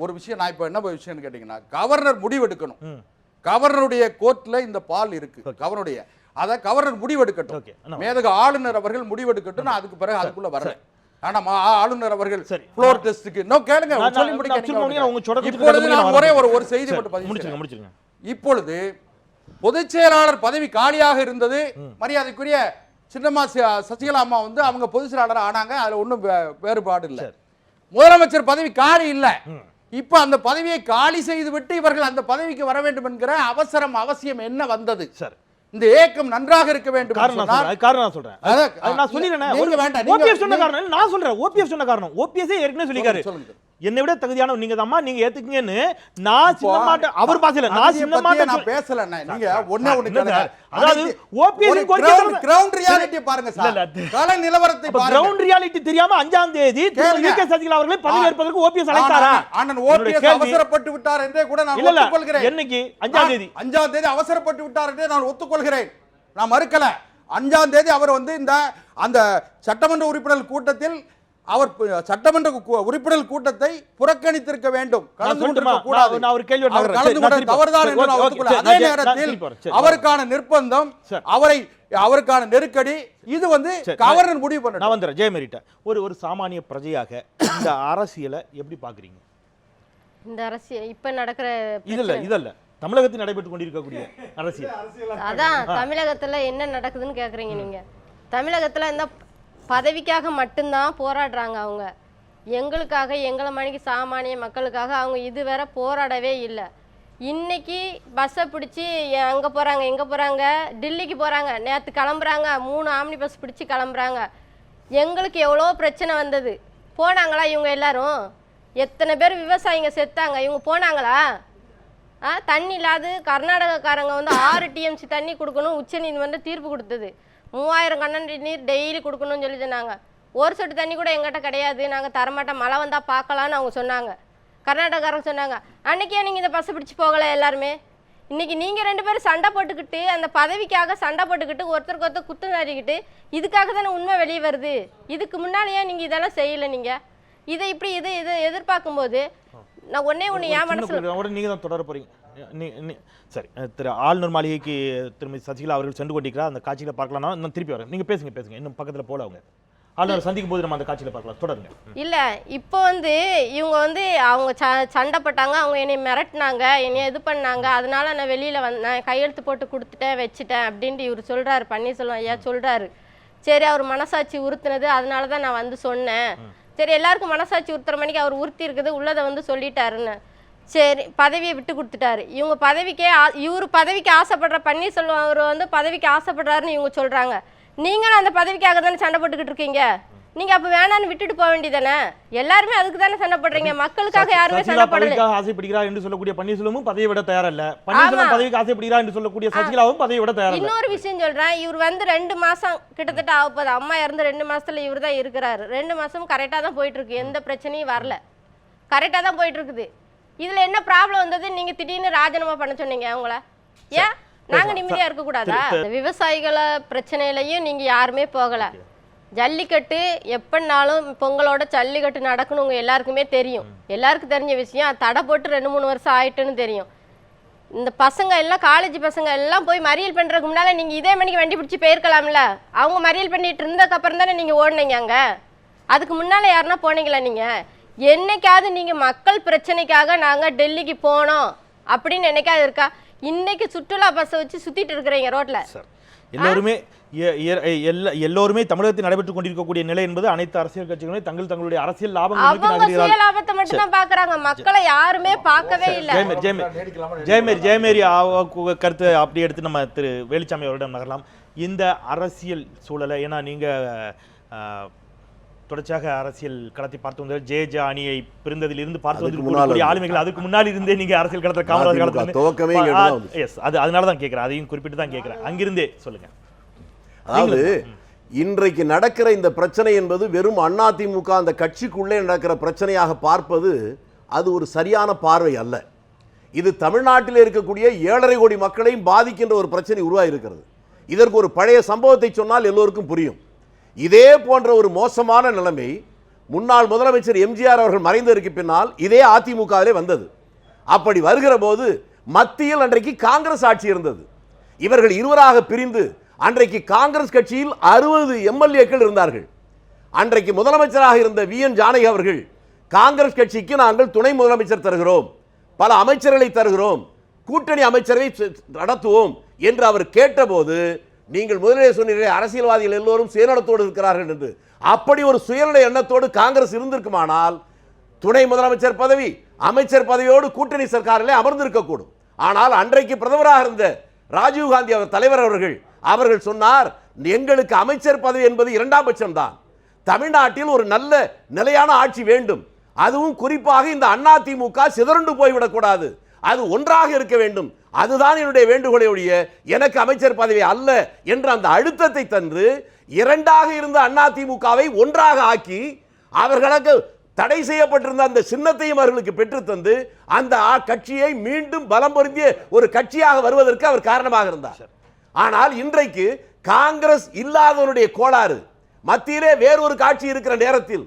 ஒரு விஷயம், நான் இப்போ என்ன விஷயம்னு கேட்டீங்கன்னா, கவர்னர் முடிவெடுக்கணும். கவர்னருடைய கோர்ட்ல இந்த பால் இருக்கு, கவர்னருடைய, அத கவர்னர் முடிவெடுக்கட்டும். மேதக ஆளுநர் அவர்கள் முடிவெடுக்கட்டும். நான் அதுக்கு பிறகு அதுக்குள்ள வரேன். ஆனா ஆளுநர் அவர்கள் ஃப்ளோர் டெஸ்டுக்கு கேளுங்க, சொல்லி முடிக்க. ஒரே ஒரு செய்தி மட்டும் பதிவு. இப்பொழுது பொதுச் செயலாளர் பதவி காலியாக இருந்தது. மரியாதைக்குரிய சின்னம்மா சசிகலா அம்மா வந்து அவங்க பொதுச் செயலாளர் ஆனாங்க. அதுல ஒன்றும் வேறுபாடு இல்லை. முதலமைச்சர் பதவி காலி இல்லை. இப்ப அந்த பதவியை காலி செய்து விட்டு இவர்கள் அந்த பதவிக்கு வர வேண்டும் என்கிற அவசியம் என்ன வந்தது? சார், இந்த ஏக்கம் நன்றாக இருக்க வேண்டும். காரணம் நான் சொல்றேன். நான் சொல்லிடுறேன். ஓபிஎஸ் சொன்ன காரணம் நான் சொல்றேன். ஓபிஎஸ் சொன்ன காரணம் ஓபிஎஸ் ஏற்கனவே சொல்லிருக்காரு. என்னை விட தகுதியான நீங்க தான்மா, நீங்க ஏத்துக்கீங்கன்னு. நான் சின்ன மாட்ட அவர் பாசல நான் சின்ன மாட்ட நான் பேசல. நீங்க ஒண்ணே ஒண்ணு கேளுங்க. அதாவது ஓபிஎஸ் கிரவுண்ட் ரியாலிட்டி பாருங்க சார். கள நிலவரத்தை பாருங்க. கிரவுண்ட் ரியாலிட்டி தெரியாம 5ஆம் தேதி வி.கே. சசிகலா அவர்களை பதவி ஏற்பதற்கு ஓபிஎஸ் அழைத்தாரா? அண்ணன் ஓபிஎஸ் அவசரப்பட்டு விட்டார் என்றே கூட நான் ஒத்துக்கொள்கிறேன். என்னைக்கு 5ஆம் தேதி அவசரப்பட்டு விட்டார் என்றே நான் ஒத்துக்கொள்கிறேன். நான் மறுக்கல. 5ஆம் தேதி அவர் வந்து அந்த சட்டமன்ற உறுப்பினர் கூட்டத்தில் அவர் சட்டமன்ற உறுப்பினர் கூட்டத்தை புறக்கணித்திருக்க வேண்டும். அதே நேரத்தில் அவருக்கான நிர்பந்தம், அவருக்கான நெருக்கடி, இது வந்து கவர்னர் முடிவு பண்ண. நான் வந்துறேன் ஜெயமேரிட்ட. ஒரு சாமானிய பிரஜையாக இந்த அரசியலை எப்படி பாக்குறீங்க? இந்த அரசியல் இப்ப நடக்கிற இதல்ல தமிழகத்தில் நடைபெற்று கொண்டிருக்கக்கூடிய அரசியல். அதான் தமிழகத்துல என்ன நடக்குதுன்னு கேக்குறீங்க நீங்க. தமிழகத்துல இந்த பதவிக்காக மட்டும்தான் போராடுறாங்க அவங்க. எங்களுக்காக, எங்களை மணிக்கு சாமானிய மக்களுக்காக அவங்க இதுவரை போராடவே இல்லை. இன்னைக்கு பஸ்ஸை பிடிச்சி அங்கே போகிறாங்க, எங்கே போகிறாங்க, டெல்லிக்கு போகிறாங்க. நேற்று கிளம்புறாங்க, 3 ஆம்னி பஸ் பிடிச்சி கிளம்புறாங்க. எங்களுக்கு எவ்வளோ பிரச்சனை வந்தது. போனாங்களா இவங்க எல்லாரும்? எத்தனை பேர் விவசாயிங்க செத்தாங்க, இவங்க போனாங்களா? தண்ணி இல்லாது கர்நாடகக்காரங்க வந்து 6 டிஎம்சி தண்ணி கொடுக்கணும் உச்சநீதிமன்றம் தீர்ப்பு கொடுத்தது. 3000 கண்ணாடி நீர் டெய்லி கொடுக்கணும்னு சொல்லி சொன்னாங்க. ஒரு சொட்டு தண்ணி கூட எங்கிட்ட கிடையாது, நாங்கள் தரமாட்டோம், மழை வந்தால் பார்க்கலான்னு அவங்க சொன்னாங்க. கர்நாடகாரங்க சொன்னாங்க. அன்றைக்கே நீங்கள் இந்த பஸ்ஸை பிடிச்சி போகலை எல்லாருமே. இன்றைக்கி நீங்கள் 2 பேரும் சண்டை போட்டுக்கிட்டு, அந்த பதவிக்காக சண்டை போட்டுக்கிட்டு, ஒருத்தருக்கு ஒருத்தர் குத்து நாடிக்கிட்டு, இதுக்காக தானே உண்மை வெளியே வருது. இதுக்கு முன்னாலேயே நீங்கள் இதெல்லாம் செய்யலை. நீங்கள் இதை இப்படி இதை எதிர்பார்க்கும்போது நான் ஒன்று என் மனசில் நீங்கள் தான் தொடர போகிறீங்க. சரி, திரு ஆளுநர் மாளிகைக்கு திருமதி சசிகலா அவர்கள் சென்று கொண்டிருக்கிறார். அந்த காட்சியில் பார்க்கலாம். நான் திருப்பி வரேன். நீங்கள் பேசுங்க. இன்னும் பக்கத்தில் போல அவங்க ஆளுநர் சந்திக்கும் போது நம்ம அந்த காட்சியில் பார்க்கலாம். தொடருங்க. இல்லை, இப்போ வந்து இவங்க வந்து அவங்க சண்டை போட்டாங்க, அவங்க என்னை மிரட்டினாங்க, என்னை இது பண்ணாங்க, அதனால நான் வெளியில் நான் கையெழுத்து போட்டு கொடுத்துட்டேன், வச்சுட்டேன் அப்படின்ட்டு இவர் சொல்கிறாரு. பன்னீர்செல்வம் ஐயா சொல்கிறாரு. சரி, அவர் மனசாட்சி உறுத்துனது, அதனால தான் நான் வந்து சொன்னேன். சரி, எல்லாருக்கும் மனசாட்சி உறுத்துற மணிக்கு அவர் உறுத்தி இருக்குது, உள்ளதை வந்து சொல்லிட்டாருன்னு. சரி, பதவியை விட்டு கொடுத்துட்டாரு. இவங்க இவர் பதவிக்கு ஆசைப்படுற பன்னீர்செல்வம் அவர் வந்து பதவிக்கு ஆசைப்படுறாருன்னு இவங்க சொல்கிறாங்க. நீங்களும் அந்த பதவிக்காக தானே சண்டை போட்டுக்கிட்டு இருக்கீங்க. நீங்கள் அப்போ வேணான்னு விட்டுட்டு போக வேண்டியதானே? எல்லாருமே அதுக்கு தானே சண்டை போடுறீங்க, மக்களுக்காக யாருமே சண்டை போடல. ஆசைப்படுகிறார் என்று சொல்லக்கூடிய பன்னீர்செல்வமும் பதவியை விட தயாரில்ல. பன்னீர்செல்வம் பதவிக்கு ஆசைப்படுகிறார் என்று சொல்லக்கூடிய சசிகலாவும் பதவியை விட தயாரில்ல. இன்னொரு விஷயம் சொல்கிறேன். இவர் வந்து 2 மாதம் கிட்டத்தட்ட ஆகப்போகுது. அம்மா இறந்து 2 மாதத்துல இவர் தான் இருக்கிறாரு. 2 மாதமும் கரெக்டாக தான் போயிட்டு இருக்கு, எந்த பிரச்சனையும் வரல, கரெக்டாக தான் போயிட்டு இருக்குது. இதுல என்ன ப்ராப்ளம் வந்தது? நீங்க திடீர்னு ராஜினாமா பண்ண சொன்னீங்க அவங்கள. ஏன் நாங்க நிம்மதியா இருக்க கூடாதா? விவசாயிகள பிரச்சனையிலையும் நீங்க யாருமே போகல. ஜல்லிக்கட்டு எப்பனாலும் பொங்கலோட ஜல்லிக்கட்டு நடக்கணுங்க எல்லாருக்குமே தெரியும். எல்லாருக்கும் தெரிஞ்ச விஷயம். தடை போட்டு 2-3 வருஷம் ஆயிட்டுன்னு தெரியும். இந்த பசங்க எல்லாம் காலேஜ் பசங்க எல்லாம் போய் மறியல் பண்றதுக்கு முன்னால நீங்க இதே மணிக்கு வண்டி பிடிச்சி போயிருக்கலாம்ல. அவங்க மறியல் பண்ணிட்டு இருந்ததுக்கு அப்புறம் தானே நீங்க ஓடுனீங்க அங்க. அதுக்கு முன்னால யாருன்னா போனீங்களா நீங்க? என்னைக்காவது நீங்க மக்கள் பிரச்சனைக்காக நாங்க டெல்லிக்கு போனோம் அப்படின்னு என்னைக்காவது இருக்கா? இன்னைக்கு சுற்றுலா பஸ்ஸை வச்சு சுத்திட்டு இருக்கிறீங்க ரோட்ல. எல்லோருமே தமிழகத்தில் நடைபெற்றுக் கொண்டிருக்கக்கூடிய நிலை என்பது அனைத்து அரசியல் கட்சிகளுமே தங்களுடைய அரசியல் லாபத்தை மட்டும் தான் பாக்குறாங்க, மக்களை யாருமே பார்க்கவே இல்லை. ஜெயமேரி கருத்து அப்படி எடுத்து நம்ம திரு வேலுச்சாமி அவரிடம் நகரலாம். இந்த அரசியல் சூழலை, ஏன்னா நீங்க தொடர்ச்சியாக அரசியல் களத்தை பார்த்து வந்த ஜெயஜா அணியை பிரிந்ததில் இருந்து பார்த்து வந்து ஆளுமைகள் அதுக்கு முன்னால் இருந்தே நீங்க அரசியல் களத்தில் காமராஜர் காலத்துல அதனால தான் கேட்கிறேன், அதையும் குறிப்பிட்டு தான் கேட்கிறேன். அங்கிருந்தே சொல்லுங்க. அதாவது இன்றைக்கு நடக்கிற இந்த பிரச்சனை என்பது வெறும் அதிமுக அந்த கட்சிக்குள்ளே நடக்கிற பிரச்சனையாக பார்ப்பது அது ஒரு சரியான பார்வை அல்ல. இது தமிழ்நாட்டில் இருக்கக்கூடிய 7.5 கோடி மக்களையும் பாதிக்கின்ற ஒரு பிரச்சனை உருவாகியிருக்கிறது. இதற்கு ஒரு பழைய சம்பவத்தை சொன்னால் எல்லோருக்கும் புரியும். இதே போன்ற ஒரு மோசமான நிலைமை முன்னாள் முதலமைச்சர் எம்ஜிஆர் அவர்கள் மறைந்ததற்கு பின்னால் இதே அதிமுகவிலே வந்தது. அப்படி வருகிற போது மத்தியில் அன்றைக்கு காங்கிரஸ் ஆட்சி இருந்தது. இவர்கள் இருவராக பிரிந்து அன்றைக்கு காங்கிரஸ் கட்சியில் 60 எம்எல்ஏக்கள் இருந்தார்கள். அன்றைக்கு முதலமைச்சராக இருந்த வி.என். ஜானகி அவர்கள் காங்கிரஸ் கட்சிக்கு நாங்கள் துணை முதலமைச்சர் தருகிறோம், பல அமைச்சர்களை தருகிறோம், கூட்டணி அமைச்சரை நடத்துவோம் என்று அவர் கேட்டபோது, நீங்கள் முதலிலே சொன்னீர்களே அரசியல்வாதிகள் எல்லோரும் சுயநலத்தோடு இருக்கிறார்கள் என்று, அப்படி ஒரு சுயநல எண்ணத்தோடு காங்கிரஸ் இருந்திருக்குமானால் துணை முதலமைச்சர் பதவி, அமைச்சர் பதவியோடு கூட்டணி சர்க்காரிலே அமர்ந்திருக்கக்கூடும். ஆனால் அன்றைக்கு பிரதமராக இருந்த ராஜீவ்காந்தி அவர் தலைவர் அவர்கள் சொன்னார், எங்களுக்கு அமைச்சர் பதவி என்பது இரண்டாம் பட்சம் தான். தமிழ்நாட்டில் ஒரு நல்ல நிலையான ஆட்சி வேண்டும். அதுவும் குறிப்பாக இந்த அதிமுக சிதறண்டு போய்விடக்கூடாது, அது ஒன்றாக இருக்க வேண்டும். அதுதான் என்னுடைய வேண்டுகோளை ஒழிய எனக்கு அமைச்சர் பதவி அல்ல என்ற அந்த அழுத்தத்தை தந்து இரண்டாக இருந்த அதிமுகவை ஒன்றாக ஆக்கி அவர்களுக்கு தடை செய்யப்பட்டிருந்த அந்த சின்னத்தையும் அவர்களுக்கு பெற்று தந்து அந்த கட்சியை மீண்டும் பலம் பொருந்திய ஒரு கட்சியாக வருவதற்கு அவர் காரணமாக இருந்தார். ஆனால் இன்றைக்கு காங்கிரஸ் இல்லாதவருடைய கோளாறு, மத்தியிலே வேறொரு காட்சி இருக்கிற நேரத்தில்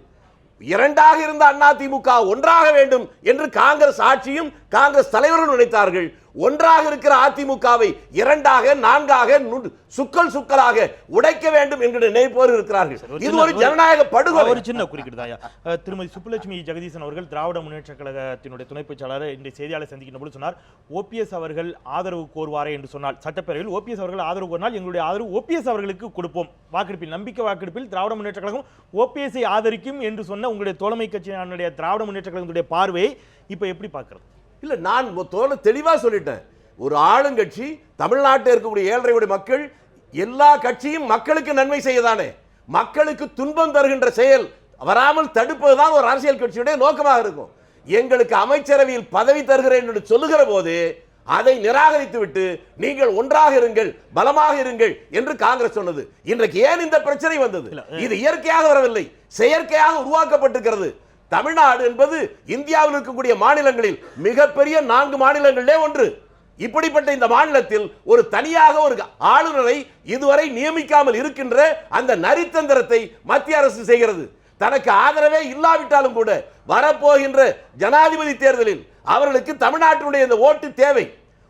இரண்டாக இருந்த அதிமுக ஒன்றாக வேண்டும் என்று காங்கிரஸ் ஆட்சியும் காங்கிரஸ் தலைவர்கள் நினைத்தார்கள். ஒன்றாக இருக்கிற அதிமுகவை இரண்டாக நான்காக சுக்கலாக உடைக்க வேண்டும் என்கிற நினைப்போர் இருக்கிறார்கள். இது ஒரு ஜனநாயக படுகொலை. ஒரு சின்ன குறுக்கிடுதாயா, திருமதி சுப்புலட்சுமி ஜெகதீசன் அவர்கள் திராவிட முன்னேற்ற கழகத்தினுடைய துணை பொதுச்செயலாளர் இன்றைய செய்தியாளர் சந்திக்கின்ற போது சொன்னார், ஓபிஎஸ் அவர்கள் ஆதரவு கோருவாரே என்று சொன்னால், சட்டப்பேரவையில் ஓபிஎஸ் அவர்கள் ஆதரவு கோரினால் எங்களுடைய ஆதரவு ஓபிஎஸ் அவர்களுக்கு கொடுப்போம், வாக்கெடுப்பில் நம்பிக்கை வாக்கெடுப்பில் திராவிட முன்னேற்ற கழகம் ஓபிஎஸ்ஐ ஆதரிக்கும் என்று சொன்ன உங்களுடைய தோழமை கட்சியினுடைய திராவிட முன்னேற்ற கழகத்துடைய பார்வையை இப்ப எப்படி பார்க்கிறது? இல்ல, நான் தெளிவா சொல்லிட்டேன். ஒரு ஆளுங்கட்சி தமிழ்நாட்டில் இருக்கக்கூடிய ஏழரை மக்கள் எல்லா கட்சியும் மக்களுக்கு நன்மை செய்யதானே, மக்களுக்கு துன்பம் தருகின்ற செயல் வராமல் தடுப்பதுதான் ஒரு அரசியல் கட்சியுடைய நோக்கமாக இருக்கும். எங்களுக்கு அமைச்சரவையில் பதவி தருகிறேன் என்று சொல்லுகிற போது அதை நிராகரித்து விட்டு நீங்கள் ஒன்றாக இருங்கள், பலமாக இருங்கள் என்று காங்கிரஸ் சொன்னது. இன்றைக்கு ஏன் இந்த பிரச்சனை வந்தது? இது இயற்கையாக வரவில்லை, செயற்கையாக உருவாக்கப்பட்டிருக்கிறது. தமிழ்நாடு என்பது இந்தியாவில் இருக்கக்கூடிய மாநிலங்களில் மிகப்பெரிய 4 மாநிலங்களிலே ஒன்று. இப்படிப்பட்ட இந்த மாநிலத்தில் ஒரு தனியாக ஒரு ஆளுநரை இதுவரை நியமிக்காமல் இருக்கின்ற அந்த நரித்தந்திரத்தை மத்திய அரசு செய்கிறது. தனக்கு ஆதரவே இல்லாவிட்டாலும் கூட வரப்போகின்ற ஜனாதிபதி தேர்தலில் அவர்களுக்கு தமிழ்நாட்டினுடைய இந்த ஓட்டு தேவை.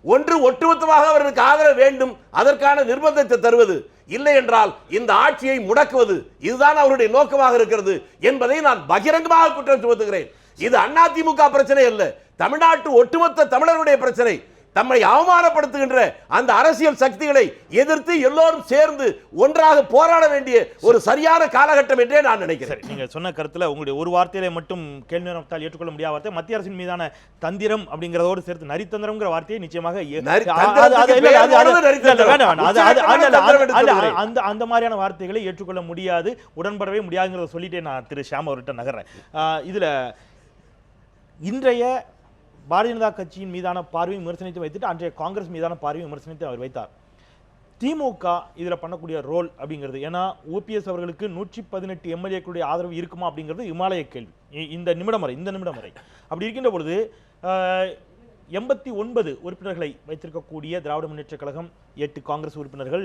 ஒன்று, ஒட்டுமொத்தமாக அவர்களுக்கு ஆதரவு வேண்டும், அதற்கான நிர்பந்தத்தை தருவது, இல்லை என்றால் இந்த ஆட்சியை முடக்குவது, இதுதான் அவருடைய நோக்கமாக இருக்கிறது என்பதை நான் பகிரங்கமாக குற்றம் சுமத்துகிறேன். இது அதிமுக பிரச்சனை அல்ல, தமிழ்நாட்டு ஒட்டுமொத்த தமிழர்களுடைய பிரச்சனை. தம்மை அவமானப்படுத்துகின்ற அந்த அரசியல் சக்திகளை எதிர்த்து எல்லோரும் சேர்ந்து ஒன்றாக போராட வேண்டிய ஒரு சரியான காலகட்டம் என்றே நான் நினைக்கிறேன். நீங்க சொன்ன கருத்துல உங்களுடைய ஒரு வார்த்தையில மட்டும் கேள்வி நேரத்தால் ஏற்றுக்கொள்ள முடியாத வார்த்தை மத்திய அரசின் மீதான தந்திரம் அப்படிங்கறதோடு சேர்த்து நரித்தந்திரம்ங்கிற வார்த்தையை நிச்சயமாக அந்த மாதிரியான வார்த்தைகளை ஏற்றுக்கொள்ள முடியாது, உடன்படவே முடியாதுங்கிறத சொல்லிட்டே நான் திரு ஷியாம் அவர்கிட்ட நகர்றேன். இதுல இன்றைய பாரதிய ஜனதா கட்சியின் மீதான பார்வை விமர்சனத்தை வைத்துட்டு அன்றைய காங்கிரஸ் மீதான பார்வை விமர்சனத்தை அவர் வைத்தார். திமுக இதில் பண்ணக்கூடிய ரோல் அப்படிங்கிறது, ஏன்னா ஓபிஎஸ் அவர்களுக்கு 118 எம்எல்ஏக்களுடைய ஆதரவு இருக்குமா அப்படிங்கிறது இமாலய கேள்வி. இந்த நிமிடம் வரை அப்படி இருக்கின்ற பொழுது 89 உறுப்பினர்களை வைத்திருக்கக்கூடிய திராவிட முன்னேற்ற கழகம், 8 காங்கிரஸ் உறுப்பினர்கள்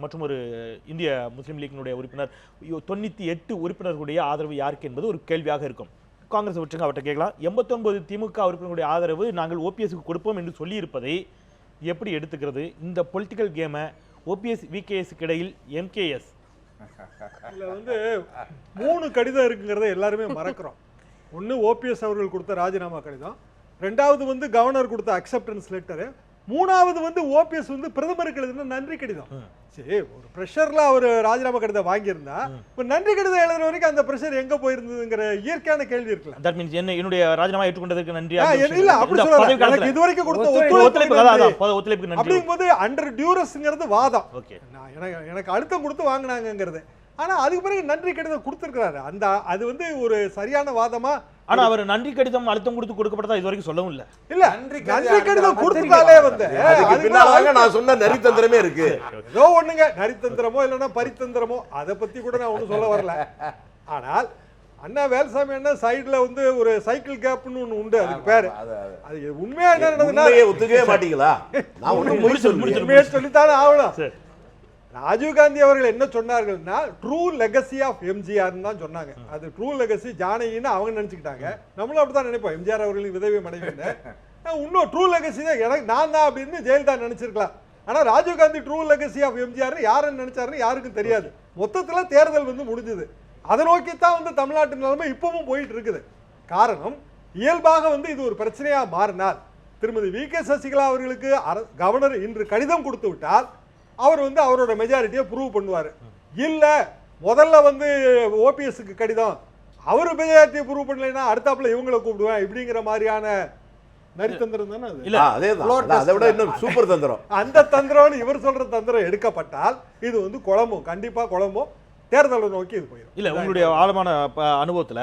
மற்றும் ஒரு இந்திய முஸ்லீம் லீக்கினுடைய உறுப்பினர், 98 உறுப்பினர்களுடைய ஆதரவு யாருக்கு என்பது ஒரு கேள்வியாக இருக்கும். காங்கிரஸ் விட்டுங்க, அவர்கிட்ட கேட்கலாம். 89 திமுக உறுப்பினர்களுடைய ஆதரவு நாங்கள் ஓபிஎஸ்க்கு கொடுப்போம் என்று சொல்லியிருப்பதை எப்படி எடுத்துக்கிறது? இந்த பொலிட்டிக்கல் கேமை ஓபிஎஸ் விகேஎஸ்க்கு இடையில் எம்கேஎஸ் வந்து 3 கடிதம் இருக்குங்கிறத எல்லாருமே மறக்கிறோம். ஒன்று ஓபிஎஸ் அவர்கள் கொடுத்த ராஜினாமா கடிதம், 2வது வந்து கவர்னர் கொடுத்த அக்செப்டன்ஸ் லெட்டரு, 3வது வந்து ஓபிஎஸ் வந்து பிரதமருக்கு எழுதின நன்றி கடிதம். சரி, ஒரு ப்ரெஷர்ல அவர் ராஜினாமா கடிதம் வாங்கியிருந்தா இப்போ நன்றி கடிதம் எழுதுற வரைக்கும் அந்த ப்ரெஷர் எங்க போயிருந்ததுங்கிற இயற்கையான கேள்வி இருக்குல்ல. தட் மீன்ஸ் என்னுடைய ராஜினாமா ஏற்றுக்கொண்டதற்கு நன்றி இல்ல அப்படி சொல்றேன், எனக்கு இதுவரைக்கும் கொடுத்த ஒத்துழைப்பு அப்படிங்கும்போது அண்டர் டியூரஸ்ங்கிறது வாதம். எனக்கு அழுத்தம் கொடுத்து வாங்கினாங்கிறது. ஆனா அதுக்கு பிறகு நன்றி கடிதம் கொடுத்திருக்கிறாரு. அந்த அது வந்து ஒரு சரியான வாதமா? ஆனா அவர் நன்றி கடிதம் அழுத்தம் கொடுத்து கொடுக்கப்பட்டதா இது வரைக்கும் சொல்லவும் இல்ல. இல்ல, நன்றி கடிதம் கொடுத்தாலே வந்து அதுக்கு பின்னால நான் சொன்ன நரித்தந்திரமே இருக்கு. ஏதோ ஒண்ணுங்க, நரித்தந்திரமோ இல்லைன்னா பரித்தந்திரமோ, அதை பத்தி கூட நான் ஒன்றும் சொல்ல வரல. ஆனால் அண்ணா வேல்சாமி அண்ணா சைடுல வந்து ஒரு சைக்கிள் கேப்னு ஒண்ணு உண்டு, அதுக்கு பேரு. அது உண்மையா என்ன நடந்ததுன்னா ஒத்துக்கவே மாட்டீங்களா? நான் உண்மையை சொல்லித்தானே ஆகணும். ராஜீவ்காந்தி அவர்கள் என்ன சொன்னார்கள்னா ட்ரூ லெகசி ஆஃப் எம்ஜிஆர் தான் சொன்னாங்க. அது ட்ரூ லெகசி ஜானகின்னு அவங்க நினைச்சுக்கிட்டாங்க. நம்மளும் அப்படிதான் நினைப்போம், எம்ஜிஆர் அவர்களின் விதவை மனைவின்னு. இன்னும் ட்ரூ லெகசி தான் எனக்கு நான் தான் அப்படின்னு ஜெயலலிதா நினைச்சிருக்கலாம். ஆனா Rajiv Gandhi true legacy of MGR யாருன்னு நினைச்சாருன்னு யாருக்கும் தெரியாது. மொத்தத்துல தேர்தல் வந்து முடிஞ்சது. அதை நோக்கித்தான் வந்து தமிழ்நாட்டு நிலைமை இப்பவும் போயிட்டு இருக்குது. காரணம், இயல்பாக வந்து இது ஒரு பிரச்சனையா மாறினால் திருமதி வி.கே. சசிகலா அவர்களுக்கு கவர்னர் இன்று கடிதம் கொடுத்து விட்டால் அவர் வந்து அவரோட மெஜாரிட்டியை ப்ரூவ் பண்ணுவார். இல்லை முதல்ல வந்து ஓபிஎஸ்க்கு கடிதம், அவர் மெஜாரிட்டியை ப்ரூவ் பண்ணலைன்னா அடுத்தாப்புல இவங்களை கூப்பிடுவேன் இப்படிங்கிற மாதிரியான நரித்தந்திரம் தானே அது. இல்ல அதேதான், அதை விட இன்னும் சூப்பர் தந்திரம். அந்த தந்திரம் இவர் சொல்ற தந்திரம் எடுக்கப்பட்டால் இது வந்து குழம்பும், கண்டிப்பா குழம்பும், தேர்தலை நோக்கி இது போயிடும். இல்ல உங்களுடைய ஆழமான அனுபவத்துல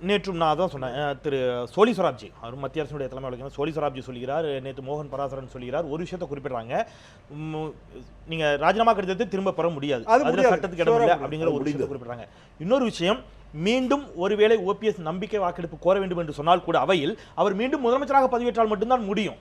நேற்றும் நான் அதான் சொன்னேன், திரு சோலி சொராப்ஜி அவர் மத்திய அரசுடைய தலைமை வழங்கின சோலி சொராப்ஜி சொல்கிறார், நேற்று மோகன் பராசரன் சொல்கிறார், ஒரு விஷயத்தை குறிப்பிடுறாங்க, நீங்க ராஜினாமா கடிதத்தை திரும்ப பெற முடியாது, அதுல சட்டத்துக்கு இடம் இல்லை அப்படிங்கிற ஒரு விஷயத்தை குறிப்பிடுறாங்க. இன்னொரு விஷயம், மீண்டும் ஒருவேளை ஓபிஎஸ் நம்பிக்கை வாக்கெடுப்பு கோர வேண்டும் என்று சொன்னால் கூட அவையில் அவர் மீண்டும் முதலமைச்சராக பதவியேற்றால் மட்டும்தான் முடியும்.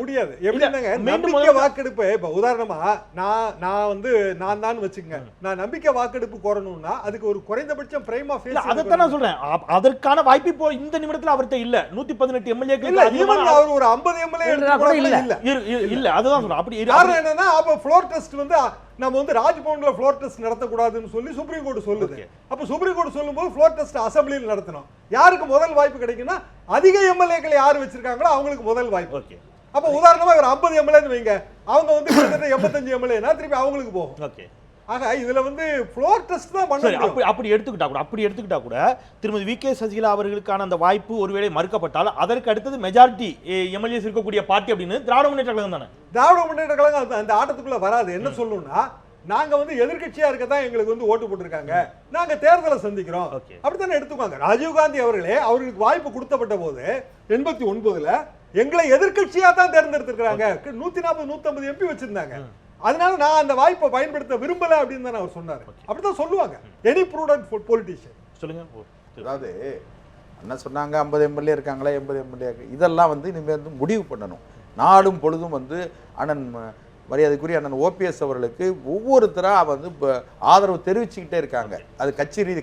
முடியாது. எப்படின்னாங்க நம்பிக்கை வாக்கெடுப்பு, இப்ப உதாரணமா நான் தான் வச்சுக்கங்க, நான் நம்பிக்கை வாக்கெடுப்பு கோரணும்னா அதுக்கு ஒரு குறைந்தபட்சம் பிரைம் ஆஃப் ஃபேஸ், அதைத்தான் நான் சொல்றேன், அதற்கான வாய்ப்பு இப்போ இந்த நிமிடத்தில் அவர்கிட்ட இல்ல. 118 எம்எல்ஏக்கள் இல்ல, ஈவன் அவர் ஒரு 50 எம்எல்ஏ கூட இல்ல. அதுதான் சொல்றேன். அப்படி காரணம் என்னன்னா, அப்ப ஃப்ளோர் டெஸ்ட் வந்து நம்ம வந்து ராஜ்பவன்ல ஃப்ளோர் டெஸ்ட் நடத்தக்கூடாதுன்னு சொல்லி சுப்ரீம் கோர்ட் சொல்லுது. அப்ப சுப்ரீம் கோர்ட் சொல்லும்போது ஃப்ளோர் டெஸ்ட் அசெம்பிளியில் நடத்தணும். யாருக்கு முதல் வாய்ப்பு கிடைக்குன்னா, அதிக எம்எல்ஏக்கள் யார் வச்சிருக்காங்களோ அவங்களுக்கு முதல் வாய்ப்பு. அப்ப உதாரணமா ஒரு 50 எம்எல்ஏன்னு வைங்க, அவங்க வந்து கிட்டத்தட்ட 85 எம்எல்ஏனா திருப்பி அவங்களுக்கு போகும். ஓகே. ஆக இதுல வந்து ஃப்ளோர் டெஸ்ட் தான் பண்ணணும். அப்படி எடுத்துக்கிட்டா கூட திருமதி வி.கே. சசிகலா அவர்களுக்கான அந்த வாய்ப்பு ஒருவேளை மறுக்கப்பட்டால் அதற்கு அடுத்தது மெஜாரிட்டி எம்எல்ஏஸ் இருக்கக்கூடிய பார்ட்டி அப்படின்னு திராவிட முன்னேற்ற கழகம் தானே. திராவிட முன்னேற்ற கழகம் அந்த ஆட்டத்துக்குள்ள வராது. என்ன சொல்லணும்னா, நாங்க வந்து எதிர்க்கட்சியா இருக்கதான் எங்களுக்கு வந்து ஓட்டு போட்டிருக்காங்க, நாங்க தேர்தலை சந்திக்கிறோம் அப்படித்தானே எடுத்துக்காங்க. ராஜீவ்காந்தி அவர்களே அவர்களுக்கு வாய்ப்பு கொடுத்தப்பட்ட போது 89ல எங்களை எதிர்க்கட்சியா தான் தேர்ந்தெடுத்திருக்காங்க. 140 150 எம்பி வச்சிருந்தாங்க. அதனால நான் அந்த வாய்ப்பை பயன்படுத்த விரும்பல அப்படின்னு தான் அவர் சொன்னாரு. அப்படிதான் சொல்லுவாங்க எனி ப்ரூடன்ட் பொலிட்டிஷியன். சொல்லுங்க. அதாவது என்ன சொன்னாங்க, 50 எம்எல்ஏ இருக்காங்களா, 80 எம்எல்ஏ, இதெல்லாம் வந்து இனிமேல் வந்து முடிவு பண்ணணும். நாடும் பொழுதும் வந்து அண்ணன் மரியாதைக்குரிய அண்ணன் ஓபிஎஸ் அவர்களுக்கு ஒவ்வொருத்தராக வந்து ஆதரவு தெரிவிச்சுக்கிட்டே இருக்காங்க. அது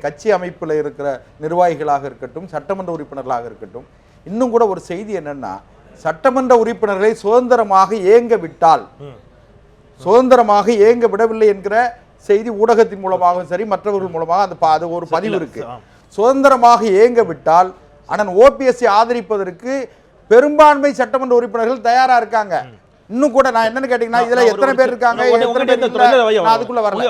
கட்சி அமைப்பில் இருக்கிற நிர்வாகிகளாக இருக்கட்டும், சட்டமன்ற உறுப்பினர்களாக இருக்கட்டும். இன்னும் கூட ஒரு செய்தி என்னன்னா, சட்டமன்ற உறுப்பினர்களை சுதந்திரமாக இயங்க விட்டால், சுதந்திரமாக இயங்க விடவில்லை என்கிற செய்தி ஊடகத்தின் மூலமாகவும் சரி மற்றவர்கள் மூலமாக அது ஒரு பதிவு இருக்கு. சுதந்திரமாக இயங்க விட்டால் அண்ணன் ஓபிஎஸ்ஐ ஆதரிப்பதற்கு பெரும்பான்மை சட்டமன்ற உறுப்பினர்கள் தயாரா இருக்காங்க. இன்னும் கூட நான் என்னன்னு கேட்டீங்கன்னா, இதுல எத்தனை பேர் இருக்காங்க, அதுக்குள்ள வரல.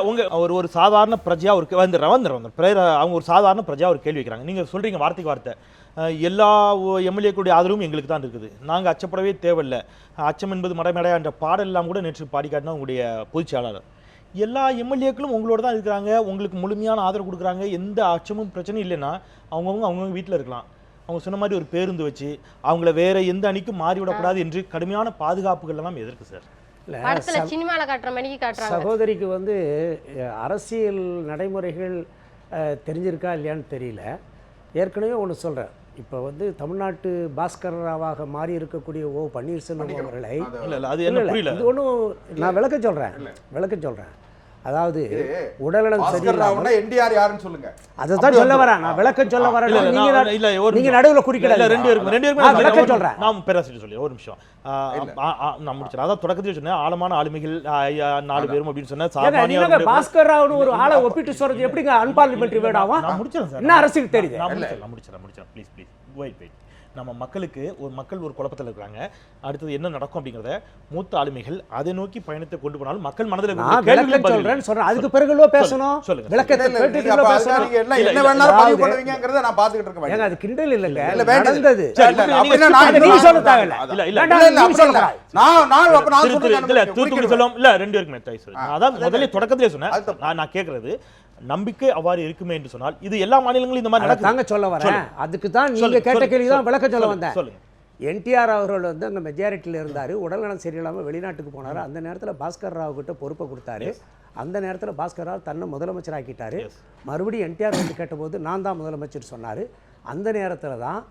ஒரு சாதாரண பிரஜையா அவங்க ஒரு சாதாரண பிரஜையா ஒரு கேள்வி வைக்கிறாங்க. நீங்க சொல்றீங்க வார்த்தைக்கு வார்த்தை, எல்லா எம்எல்ஏக்களுடைய ஆதரவும் எங்களுக்கு தான் இருக்குது, நாங்கள் அச்சப்படவே தேவையில்லை, அச்சம் என்பது மடமேடையா என்ற பாடல் எல்லாம் கூட நேற்று பாடி காட்டினா உங்களுடைய பொதுச் செயலாளர். எல்லா எம்எல்ஏக்களும் உங்களோட தான் இருக்கிறாங்க, உங்களுக்கு முழுமையான ஆதரவு கொடுக்குறாங்க, எந்த அச்சமும் பிரச்சனையும் இல்லைன்னா அவங்கவுங்க வீட்டில் இருக்கலாம். அவங்க சொன்ன மாதிரி ஒரு பேருந்து வச்சு அவங்கள வேற எந்த அணிக்கும் மாறிவிடக்கூடாது என்று கடுமையான பாதுகாப்புகள் எல்லாம் எதற்கு சார்? சகோதரிக்கு வந்து அரசியல் நடைமுறைகள் தெரிஞ்சிருக்கா இல்லையான்னு தெரியல. ஏற்கனவே ஒன்று சொல்கிறேன், இப்போ வந்து தமிழ்நாட்டு பாஸ்கர் ராவாக மாறி இருக்கக்கூடிய ஓ பன்னீர்செல்வம் அவர்களை இது ஒன்றும் நான் விளக்கம் சொல்கிறேன். அதாவது உடல்நலம் சரியில்லாம என்டிஆர் யாருன்னு சொல்லுங்க, அதான் சொல்ல வரேன், நான் விளக்கம் சொல்ல வரேன். நீங்க நடுவில் குறிக்கல, ரெண்டு பேரும் விளக்கம் சொல்றேன். நான் பேராசிரியர் சொல்லி ஒரு நிமிஷம் நான் முடிச்சேன். அதான் தொடக்கத்தில் சொன்னேன், ஆழமான ஆளுமைகள் 4 பேரும் அப்படின்னு சொன்னேன். பாஸ்கர் ராவ்னு ஒரு ஆளை ஒப்பிட்டு சொல்றது எப்படிங்க அன்பார்லிமெண்டரி வேர்ட் ஆகும்? நான் முடிச்சேன் சார், என்ன அரசியல் தெரியுது? நான் முடிச்சேன் ப்ளீஸ் வெயிட். நம்ம மக்களுக்கு மக்கள் ஒரு குழப்பத்தில் இருக்கிறாங்க, அடுத்தது என்ன நடக்கும் அப்படிங்கிறத மூத்த ஆளுமைகள் அதை நோக்கி பயணத்தை கொண்டு போனாலும் மக்கள் மனதில் சொல்றேன். அதுக்கு பிறகு பேசணும், விளக்கத்தை என்ன வேணாலும் பதிவு பண்ணுவீங்கங்கறத நான் பாத்துக்கிட்டு இருக்கேன். ஏங்க அது கிண்டல் இல்லங்க, இல்ல நடந்தது. நீங்க சொல்ல தேவையில்ல. தூத்துக்குடி சொல்லும் இல்ல 2 பேருக்குமே தாய் சொல்லு. அதான் முதல்ல தொடக்கத்திலே சொன்னேன், நான் கேட்கறது நம்பிக்கை அவ்வாறு இருக்குமே என்று சொன்னால் இது எல்லா மாநிலங்களும் இந்த மாதிரி நடக்குதாங்க சொல்ல வரேன். அதுக்கு தான் நீங்க கேட்ட கேள்வி தான் விளக்கம் சொல்ல வந்தேன். என்டிஆர் அவர்கள் வந்து அங்கே மெஜாரிட்டியில் இருந்தார், உடல்நலம் சரியில்லாமல் வெளிநாட்டுக்கு போனார். அந்த நேரத்தில் பாஸ்கர் ராவ் கிட்ட பொறுப்பை கொடுத்தாரு. அந்த நேரத்தில் பாஸ்கர் ராவ் தன்னை முதலமைச்சர் ஆக்கிட்டாரு. மறுபடியும் என்டிஆர் வந்து கேட்டபோது நான் தான் முதலமைச்சர் சொன்னார். அந்த நேரத்தில் தான்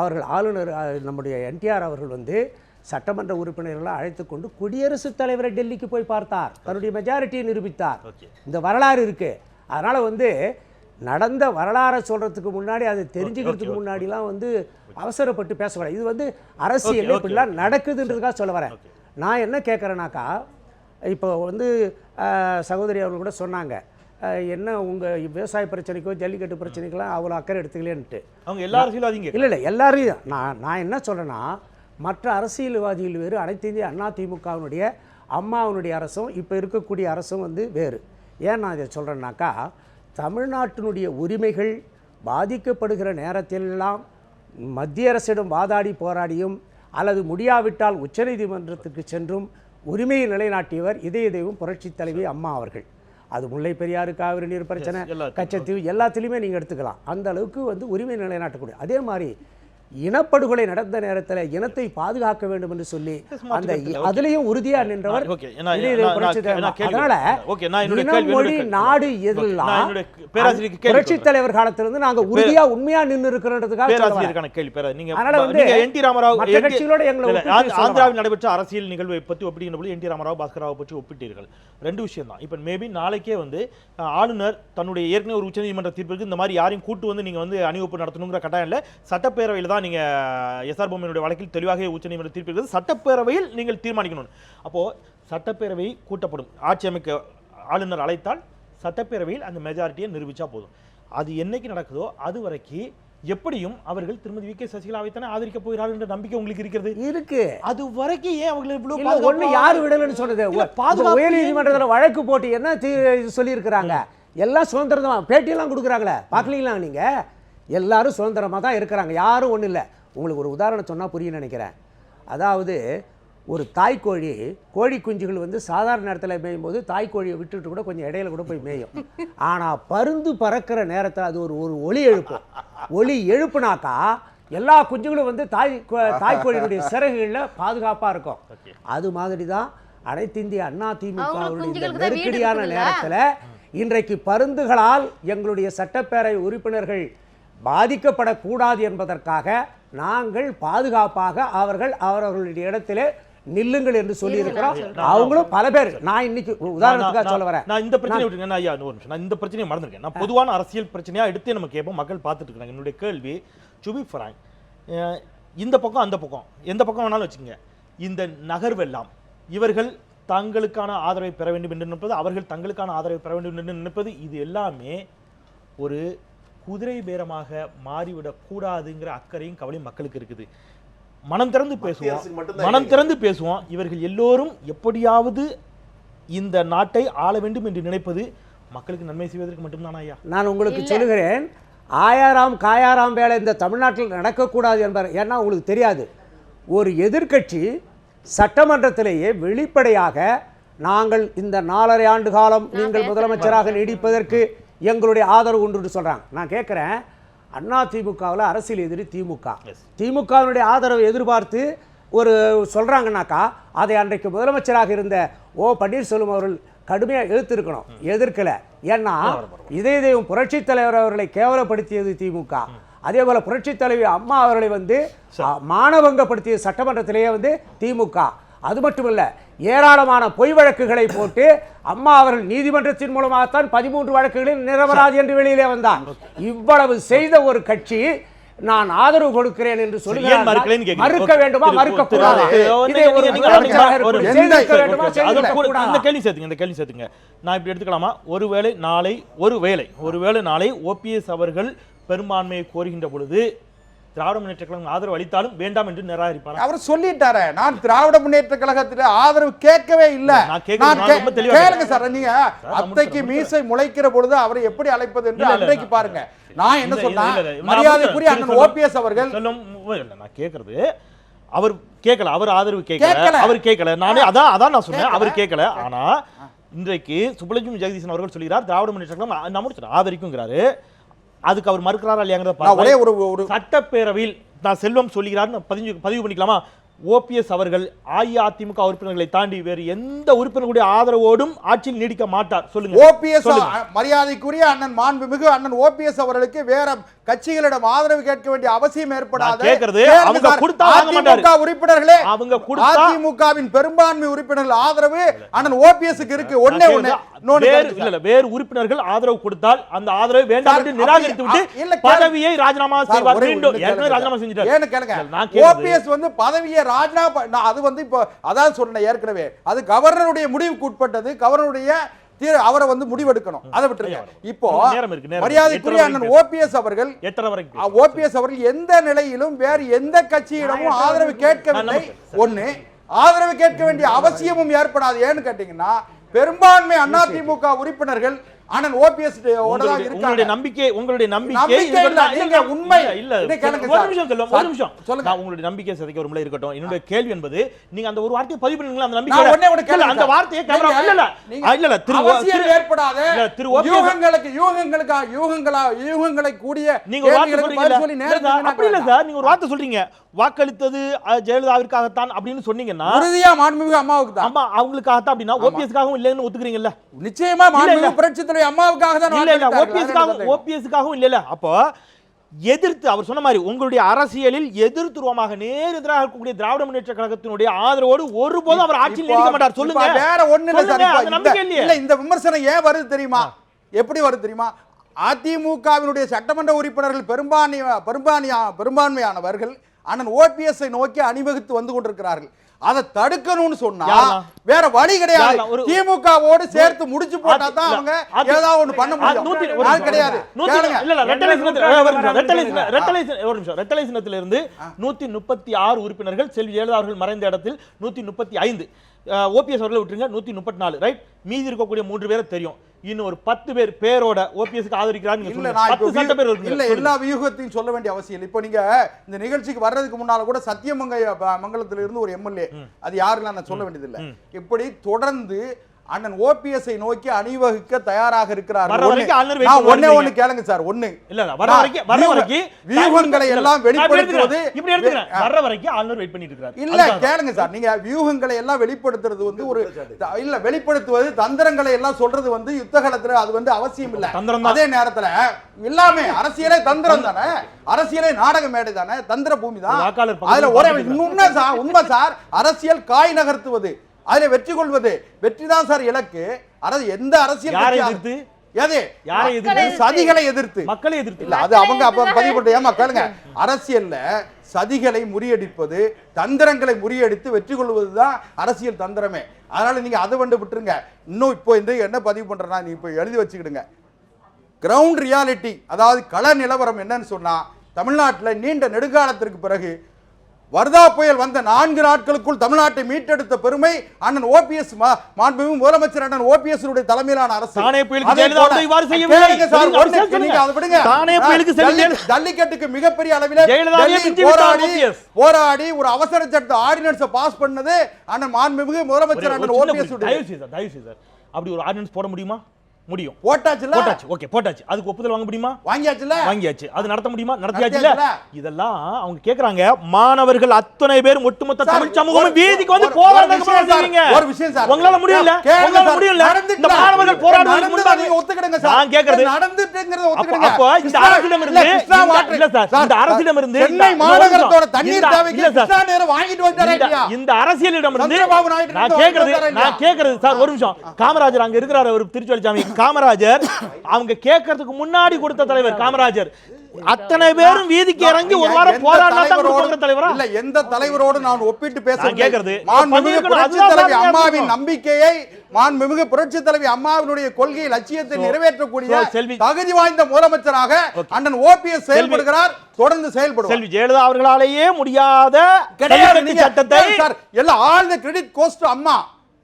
அவர்கள் ஆளுநர் நம்முடைய என்டிஆர் அவர்கள் வந்து சட்டமன்ற உறுப்பினர்களை அழைத்து கொண்டு குடியரசுத் தலைவரை டெல்லிக்கு போய் பார்த்தார், தன்னுடைய மெஜாரிட்டியை நிரூபித்தார். இந்த வரலாறு இருக்கு. அதனால் வந்து நடந்த வரலாறை சொல்கிறதுக்கு முன்னாடி அதை தெரிஞ்சுக்கிறதுக்கு முன்னாடிலாம் வந்து அவசரப்பட்டு பேசக்கூடாது. இது வந்து அரசியல் இப்படிலாம் நடக்குதுன்றதுக்காக சொல்ல வரேன். நான் என்ன கேட்குறேன்னாக்கா, இப்போ வந்து சகோதரி அவர்கள் கூட சொன்னாங்க, என்ன உங்கள் விவசாய பிரச்சனைக்கோ ஜல்லிக்கட்டு பிரச்சனைக்கெல்லாம் அவ்வளோ அக்கறை எடுத்துக்கலேன்ட்டு. அவங்க எல்லா அரசியல்வாதிங்க இல்லை எல்லாரையும் நான் என்ன சொல்கிறேன்னா, மற்ற அரசியல்வாதிகள் வேறு, அனைத்து இந்திய அண்ணா திமுகவினுடைய அம்மாவினுடைய அரசும் இப்போ இருக்கக்கூடிய அரசும் வந்து வேறு. ஏன் நான் இதை சொல்கிறேன்னாக்கா, தமிழ்நாட்டினுடைய உரிமைகள் பாதிக்கப்படுகிற நேரத்திலெல்லாம் மத்திய அரசிடம் வாதாடி போராடியும் அல்லது முடியாவிட்டால் உச்சநீதிமன்றத்துக்கு சென்றும் உரிமையை நிலைநாட்டியவர் இதய தெய்வம் புரட்சித் தலைவி அம்மா அவர்கள். அது முல்லை பெரியாறு காவிரி நீர் பிரச்சனை, கச்சத்தீவு எல்லாத்துலேயுமே நீங்கள் எடுத்துக்கலாம். அந்த அளவுக்கு வந்து உரிமை நிலைநாட்டக்கூடிய. அதே மாதிரி இனப்படுகொலை நடந்த நேரத்தில் இனத்தை பாதுகாக்க வேண்டும் என்று சொல்லி அந்த அதுலேயும் உறுதியா நின்றவர். அதனால இனம், மொழி, நாடு எதெல்லாம் புரட்சித் தலைவர் காலத்திலிருந்து நாங்க உறுதியா உண்மையா நின்று இருக்கிறதுக்காக. ஆந்திராவில் நடைபெற்ற அரசியல் நிகழ்வை பற்றி ஒப்பிடுகின்ற போது என்டி ராமராவ் பாஸ்கராவை பற்றி ஒப்பிட்டீர்கள். ரெண்டு விஷயம் தான். இப்போ மேபி நாளைக்கே வந்து ஆளுநர் தன்னுடைய ஏற்கனவே ஒரு உச்சநீதிமன்ற தீர்ப்புக்கு இந்த மாதிரி யாரையும் கூட்டு வந்து நீங்க வந்து அணிவகுப்பு நடத்தணுங்கிற கட்டாயம் இல்லை. சட்டப்பேரவையில் தான் நீங்க எஸ்ஆர் பொம்மையினுடைய வழக்கில் தெளிவாக உச்சநீதிமன்ற தீர்ப்பு இருக்கிறது. சட்டப்பேரவையில் நீங்கள் தீர்மானிக்கணும். அப்போ சட்டப்பேரவை கூட்டப்படும். ஆட்சி அமைக்க ஆளுநர் அழைத்தால் சட்டப்பேரவையில் அந்த மெஜாரிட்டியை நிரூபிச்சா போதும். அது என்னைக்கு நடக்குதோ அது வரைக்கும் எப்படியும் அவர்கள் திருமதி வி.கே. சசிகலாவை தானே ஆதரிக்க போகிறார்கள் என்ற நம்பிக்கை உங்களுக்கு இருக்கிறது. இருக்கு. அது வரைக்கும் ஏன் அவங்களுக்கு ஒண்ணு யாரு விடலன்னு சொன்னது? உயர்நீதிமன்றத்தில் வழக்கு போட்டு என்ன சொல்லி இருக்கிறாங்க? எல்லாம் சுதந்திரமா பேட்டியெல்லாம் கொடுக்குறாங்களே, பார்க்கலீங்களா நீங்க? எல்லாரும் சுதந்திரமா தான் இருக்கிறாங்க, யாரும் ஒன்றும் இல்லை. உங்களுக்கு ஒரு உதாரணம் சொன்னா புரியும் நினைக்கிறேன். அதாவது ஒரு தாய்க்கோழி, கோழி குஞ்சுகள் வந்து சாதாரண நேரத்தில் மேயும் போது தாய்க்கோழியை விட்டுட்டு கூட கொஞ்சம் இடையில கூட போய் மேயும். ஆனால் பருந்து பறக்கிற நேரத்தில் அது ஒரு ஒலி எழுப்பும். ஒலி எழுப்புனாக்கா எல்லா குஞ்சுகளும் வந்து தாய்க்கோழியினுடைய சிறகுகளில் பாதுகாப்பாக இருக்கும். அது மாதிரி தான் அனைத்து இந்திய அண்ணா திமுகவுடைய நெருக்கடியான நேரத்தில் இன்றைக்கு பருந்துகளால் எங்களுடைய சட்டப்பேரவை உறுப்பினர்கள் பாதிக்கப்படக்கூடாது என்பதற்காக நாங்கள் பாதுகாப்பாக அவர்களுடைய இடத்திலே நில்லுங்கள் என்று சொல்லி இருக்கிறோம். அவங்களும் பல பேர். நான் இன்னைக்கு உதாரணத்துக்காக சொல்ல வரேன். நான் இந்த பிரச்சனை விட்டுங்க. ஐயா ஒரு நிமிஷம், நான் இந்த பிரச்சனையை மறந்துருக்கேன். நான் பொதுவான அரசியல் பிரச்சனையா எடுத்து நம்ம கேட்போம், மக்கள் பார்த்துட்டு இருக்காங்க. என்னுடைய கேள்வி சுபி ஃபராங், இந்த பக்கம் அந்த பக்கம் எந்த பக்கம் வேணாலும் வச்சுக்கோங்க, இந்த நகர்வெல்லாம் இவர்கள் தங்களுக்கான ஆதரவை பெற வேண்டும் என்று நினைப்பது, அவர்கள் தங்களுக்கான ஆதரவை பெற வேண்டும் என்று நினைப்பது, இது எல்லாமே ஒரு குதிரை பேரமாக மாறிவிடக் கூடாதுங்கிற அக்கறையும் கவலையும் மக்களுக்கு இருக்குது. மனம் திறந்து பேசுவோம். இவர்கள் எல்லோரும் எப்படியாவது இந்த நாட்டை ஆள வேண்டும் என்று நினைப்பது மக்களுக்கு நன்மை செய்வதற்கு மட்டும்தான். ஐயா நான் உங்களுக்கு சொல்லுகிறேன், ஆயாராம் காயாராம் வேலை இந்த தமிழ்நாட்டில் நடக்கக்கூடாது என்பார். ஏன்னா உங்களுக்கு தெரியாது, ஒரு எதிர்க்கட்சி சட்டமன்றத்திலேயே வெளிப்படையாக நாங்கள் இந்த 4.5 ஆண்டு காலம் நீங்கள் முதலமைச்சராக நீடிப்பதற்கு எங்களுடைய ஆதரவு உண்டு சொல்றாங்க. நான் கேட்குறேன், அண்ணா திமுகவில் அரசியல் எதிரி திமுகவினுடைய ஆதரவை எதிர்பார்த்து ஒரு சொல்றாங்கன்னாக்கா அதை அன்றைக்கு முதலமைச்சராக இருந்த ஓ பன்னீர்செல்வம் அவர்கள் கடுமையாக எதிர்த்திருக்கணும். எதிர்க்கல. ஏன்னா இதய தெய்வம் புரட்சித் தலைவர் அவர்களை கேவலப்படுத்தியது திமுக. அதே போல புரட்சித் தலைவி அம்மா அவர்களை வந்து மானபங்கப்படுத்திய சட்டமன்றத்திலேயே வந்து திமுக. அது மட்டுமல்ல, ஏராளமான பொய் வழக்குகளை போட்டு அம்மா அவர்கள் நீதிமன்றத்தின் மூலமாகத்தான் 13 வழக்குகளில் நிரபராதி என்று வெளியிலே வந்தார். இவ்வளவு செய்த ஒரு கட்சி நான் ஆதரவு கொடுக்கிறேன் என்று சொல்லுகிறேன். மறுக்க வேண்டுமா, மறுக்க கூடாது? இந்த கேள்வி சேர்த்துங்க. நான் இப்படி எடுத்துக்கலாமா? ஒருவேளை நாளை ஓபிஎஸ் அவர்கள் பெரும்பான்மையை கோருகின்ற பொழுது திராவிட முன்னேற்ற கழகம் ஆதரவு அளித்தாலும் வேண்டாம் என்று நிராகரிப்பார். அவர் சொல்லிட்டாரு, நான் திராவிட முன்னேற்ற கழகத்தில் ஆதரவு கேட்கவே இல்லை. கேளுங்க சார், நீங்க அத்தைக்கு மீசை முளைக்கிற பொழுது அவரை எப்படி அழைப்பது என்று அன்றைக்கு பாருங்க. நான் என்ன சொன்னேன், மரியாதைக்குரிய அண்ணன் ஓபிஎஸ் அவர்கள் நான் கேட்கறது அவர் கேட்கல, அவர் ஆதரவு கேட்கல, அவர் கேட்கல. நானே அதான் நான் சொன்னேன், அவர் கேட்கல. ஆனா இன்றைக்கு சுப்புலட்சுமி ஜெகதீசன் அவர்கள் சொல்கிறார் திராவிட முன்னேற்ற கழகம் நம்ம ஆதரிக்குங்கிறாரு. அதுக்கு அவர் மறுக்கிறாரா இல்லையாங்கிறத சட்டப்பேரவையில் நான் செல்வம் சொல்கிறார் பதிவு பண்ணிக்கலாமா? ஓபிஎஸ் அவர்கள் அஇஅதிமுக உறுப்பினர்களை தாண்டி வேறு எந்த உறுப்பினர்களுடைய ஆதரவோடும் ஆட்சியில் நீடிக்க மாட்டார். சொல்லுங்க. ஓபிஎஸ் மரியாதைக்குரிய அண்ணன் மாண்புமிகு அண்ணன் ஓபிஎஸ் அவர்களுக்கு வேற கட்சிகளிடம் ஆதரவு கேட்க வேண்டிய அவசியம் ஏற்படாது. அவங்க கொடுத்தா வாங்க மாட்டாரு. உறுப்பினர்களே, அவங்க கொடுத்தா அதிமுகவின் பெரும்பான்மை உறுப்பினர்கள் ஆதரவு அண்ணன் ஓபிஎஸ்க்கு இருக்கு. ஒண்ணே வேறு உறுப்பினர்கள் ஆதரவு கொடுத்தால் அந்த ஆதரவை வேண்டாம் என்று நிராகரித்து விட்டு பதவியை ராஜினாமா செய்வார். ராஜினாமா செஞ்சிட்டார். ஏன்னு கேளுங்க, ஓபிஎஸ் வந்து பதவியை ராஜினாமா, அது வந்து இப்போ அதான் சொன்ன ஏற்கனவே, அது கவர்னருடைய முடிவுக்கு உட்பட்டது. கவர்னருடைய அவரை வந்து முடிவெடுக்கணும். அதை விட்டுருங்க. இப்போ மரியாதைக்குரிய அண்ணன் ஓபிஎஸ் அவர்கள் எந்த நிலையிலும் வேறு எந்த கட்சியிடமும் ஆதரவு கேட்கவில்லை. ஒண்ணு, ஆதரவு கேட்க வேண்டிய அவசியமும் ஏற்படாது. ஏன்னு கேட்டீங்கன்னா பெரும்பான்மை அதிமுக உறுப்பினர்கள் அண்ணன் ஓபிஎஸ் ஓட தான் உங்களுடைய இருக்காங்க. நம்பிக்கை நம்பிக்கை இல்ல, நீங்க உண்மை. இல்ல இதை கேளுங்க ஒரு சார். நிமிஷம் சொல்லுங்க, ஒரு நிமிஷம் சொல்லுங்க. நான் உங்களுடைய நம்பிக்கை சதைக்க ஒரு முறை இருக்கட்டும். என்னுடைய கேள்வி என்பது நீங்க அந்த ஒரு வார்த்தையை பதிவு பண்ணீங்களா அந்த நான் நம்பிக்கை ஒண்ணே ஒண்ணு கேளுங்க அந்த சார். வார்த்தையை கேமரா நீங்க- இல்ல நீங்க இல்ல அவசியம் ஏற்படாத திரு யூகங்களை கூடிய நீங்க ஒரு வார்த்தை கேள்விகளுக்கு பதில் சொல்லி சொல்றீங்க நேரத்துக்கு அப்படி இல்ல சார். நீங்க ஒரு வார்த்தை சொல்றீங்க, வாக்களித்தது ஜெயலலிதாவிற்காகத்தான் அப்படின்னு சொன்னீங்கன்னா உறுதியா மாண்புமிகு அம்மாவுக்கு தான். அம்மா அவங்களுக்காகத்தான் அப்படின்னா ஓபிஎஸ்க்காகவும் இல்லைன்னு ஒத்துக்கிறீங்கல்ல? நிச்சயமா மாண்புமிகு புரட்சித் தலைவி அம்மாவுக்காக தான் இல்ல இல்ல வாக்களித்தார்கள். ஓபிஎஸ்க்காகவும் இல்ல. அப்போ எதிர்த்து அவர் சொன்ன மாதிரி உங்களுடைய அரசியலில் எதிர்த்துருவமாக நேர் எதிராக இருக்கக்கூடிய திராவிட முன்னேற்ற கழகத்தினுடைய ஆதரவோடு ஒருபோதும் அவர் ஆட்சியில் நீடிக்க மாட்டார். சொல்லுங்க. இப்ப வேற ஒண்ணு இல்ல சார். சொல்லுங்க, இப்ப அந்த நம்பிக்கை இந்த- இல்லையே. இல்ல இந்த விமர்சனம் ஏன் வருது தெரியுமா? எப்படி வருது தெரியுமா? அதிமுகவினுடைய சட்டமன்ற உறுப்பினர்கள் பெரும்பான்மையானவர்கள் அண்ணன் ஓபிஎஸ்ஐ நோக்கி அணிவகுத்து வந்து கொண்டிருக்கிறார்கள். அதை தடுக்கணும்னு சொன்னா யாரெல்லாம்? வேற வழி கிடையாது. யாரெல்லாம்? திமுகவோடு சேர்த்து முடிச்சு போட்டா தான் அவங்க ஏதாவது ஒண்ணு பண்ண முடியும். அது கிடையாது. கேளுங்க. ரெட்டலை சின்னத்திலிருந்து 136 உறுப்பினர்கள் செல்வி ஜெயலலிதா அவர்கள் மறைந்த இடத்தில் 135 ஓபிஎஸ் அவர்களை விட்டுருங்க 134 ரைட். மீதி இருக்கக்கூடிய 3 பேரை தெரியும். இன்னும் ஒரு 10 பேர் பேரோட ஓபிஎஸ்க்கு ஆதரிக்கிறார். இல்ல நான் இல்ல எல்லா வியூகத்தையும் சொல்ல வேண்டிய அவசியம் இல்லை. இப்போ நீங்க இந்த நிகழ்ச்சிக்கு வர்றதுக்கு முன்னால கூட சத்தியமங்கலத்துல இருந்து ஒரு எம்எல்ஏ, அது யாருன்னு நான் சொல்ல வேண்டியது இல்ல, இப்படி தொடர்ந்து அண்ணன் ஓபிஎஸ்ஐ நோக்கி அணிவகுக்க தயாராக இருக்கிறார். ஒண்ணே ஒண்ணு கேளுங்க சார். ஒண்ணு இல்ல வர வரைக்கும் வியூகங்களை எல்லாம் வெளிப்படுத்துவது இப்படி எடுத்துக்கிறேன். வர வரைக்கும் ஆளுநர் வெயிட் பண்ணிட்டு இருக்காரு. இல்ல கேளுங்க சார். நீங்க வியூகங்களை எல்லாம் வெளிப்படுத்துறது வந்து ஒரு இல்ல வெளிப்படுத்துவது தந்திரங்களை எல்லாம் சொல்றது வந்து யுத்தகலத்துல அது வந்து அவசியம் இல்ல. அதே நேரத்துல எல்லாமே அரசியலே தந்திரம் தானே, அரசியலே நாடக மேடை தானே, தந்திர பூமி தான். அதுல ஒரே உண்மை சார். அரசியல் காய் நகர்த்துவது, அதுல வெற்றி கொள்வது, வெற்றி தான் சார் இலக்கு. எந்த அரசியல் சதிகளை எதிர்த்து மக்களை எதிர்த்து இல்ல, அது அவங்க அப்ப பதிவு பண்ற கேளுங்க. அரசியல்ல சதிகளை முறியடிப்பது, தந்திரங்களை முறியடித்து வெற்றி கொள்வதுதான் அரசியல் தந்திரமே. அதனால நீங்க அதை வந்து விட்டுருங்க. இன்னும் இப்போ இந்த என்ன பதிவு பண்றேன்னா, நீ இப்போ எழுதி வச்சுக்கிடுங்க. கிரவுண்ட் ரியாலிட்டி, அதாவது கள நிலவரம் என்னன்னு சொன்னா, தமிழ்நாட்டில் நீண்ட நெடுங்காலத்திற்கு பிறகு வர்தா புயல் வந்த 4 நாட்களுக்குள் தமிழ்நாட்டை மீட்டெடுத்த பெருமை அண்ணன் ஓபிஎஸ் மாண்புமிகு முதலமைச்சர் அண்ணன் ஓபிஎஸ் உடைய தலைமையிலான அரசு. ஜல்லிக்கட்டுக்கு மிகப்பெரிய அளவில் போராடி ஒரு அவசர சட்ட ஆர்டினன்ஸ் பாஸ் பண்ணது அண்ணன் மாண்புமிகு முதலமைச்சர் அண்ணன் ஓபிஎஸ். அப்படி ஒரு ஆர்டினன்ஸ் போட முடியுமா? முடியும். போட்டாச்சு. ஓகே போட்டாச்சு. அதுக்கு ஒப்புதல் வாங்க முடியுமா? வாங்கியாச்சு. அது நடத்த முடியுமா? நடத்தியாச்சுல. இதெல்லாம் அவங்க கேக்குறாங்க. மாணவர்கள் அத்தனை பேர் ஒட்டுமொத்த தமிழ் சமூகம் வீதிக்கு வந்து போராடுறாங்க. ஒரு விஷயம் சார், உங்களால முடியல. உங்களால முடியல. இந்த மாணவர்கள் போராடுறதுக்கு முன்னாடி நீங்க ஒத்துக்கிடுங்க சார். நான் கேக்குறது நடந்துட்டேங்கறத ஒத்துக்கிடுங்க. அப்ப இந்த அரசிடம் இருந்து இல்ல சார், இந்த அரசிடம் இருந்து சென்னை மாநகரத்தோட தண்ணீர் தேவைக்கு கிருஷ்ணா நேரம் வாங்கிட்டு வந்தாரே இல்லையா? இந்த அரசியலிடம் இருந்து நான் கேக்குறது சார், ஒரு நிமிஷம். காமராஜர் அங்க இருக்கிறார், அவர் திருச்செல்சாமி காமராஜர், அவங்க கேட்கறதுக்கு முன்னாடி கொடுத்த தலைவர் காமராஜர். அத்தனை பேரும் வீதிக்கு இறங்கி ஒரு வாரம் போராடினா தான் கொடுக்கிற தலைவரா? இல்ல, எந்த தலைவரோடு நான் ஒப்பிட்டு பேசுறேன் கேக்குறது. மாண்புமிகு புரட்சித் தலைவி அம்மாவின் நம்பிக்கையை, மாண்புமிகு புரட்சித் தலைவி அம்மாவினுடைய கொள்கை லட்சியத்தை நிறைவேற்றக்கூடிய தகுதி வாய்ந்த முதலமைச்சராக அண்ணன் ஓபிஎஸ் செயல்படுகிறார், தொடர்ந்து செயல்படுவார். செல்வி ஜெயலலிதா அவர்களாலேயே முடியாத சட்டத்தை எல்லாம் all the credit goes to அம்மா.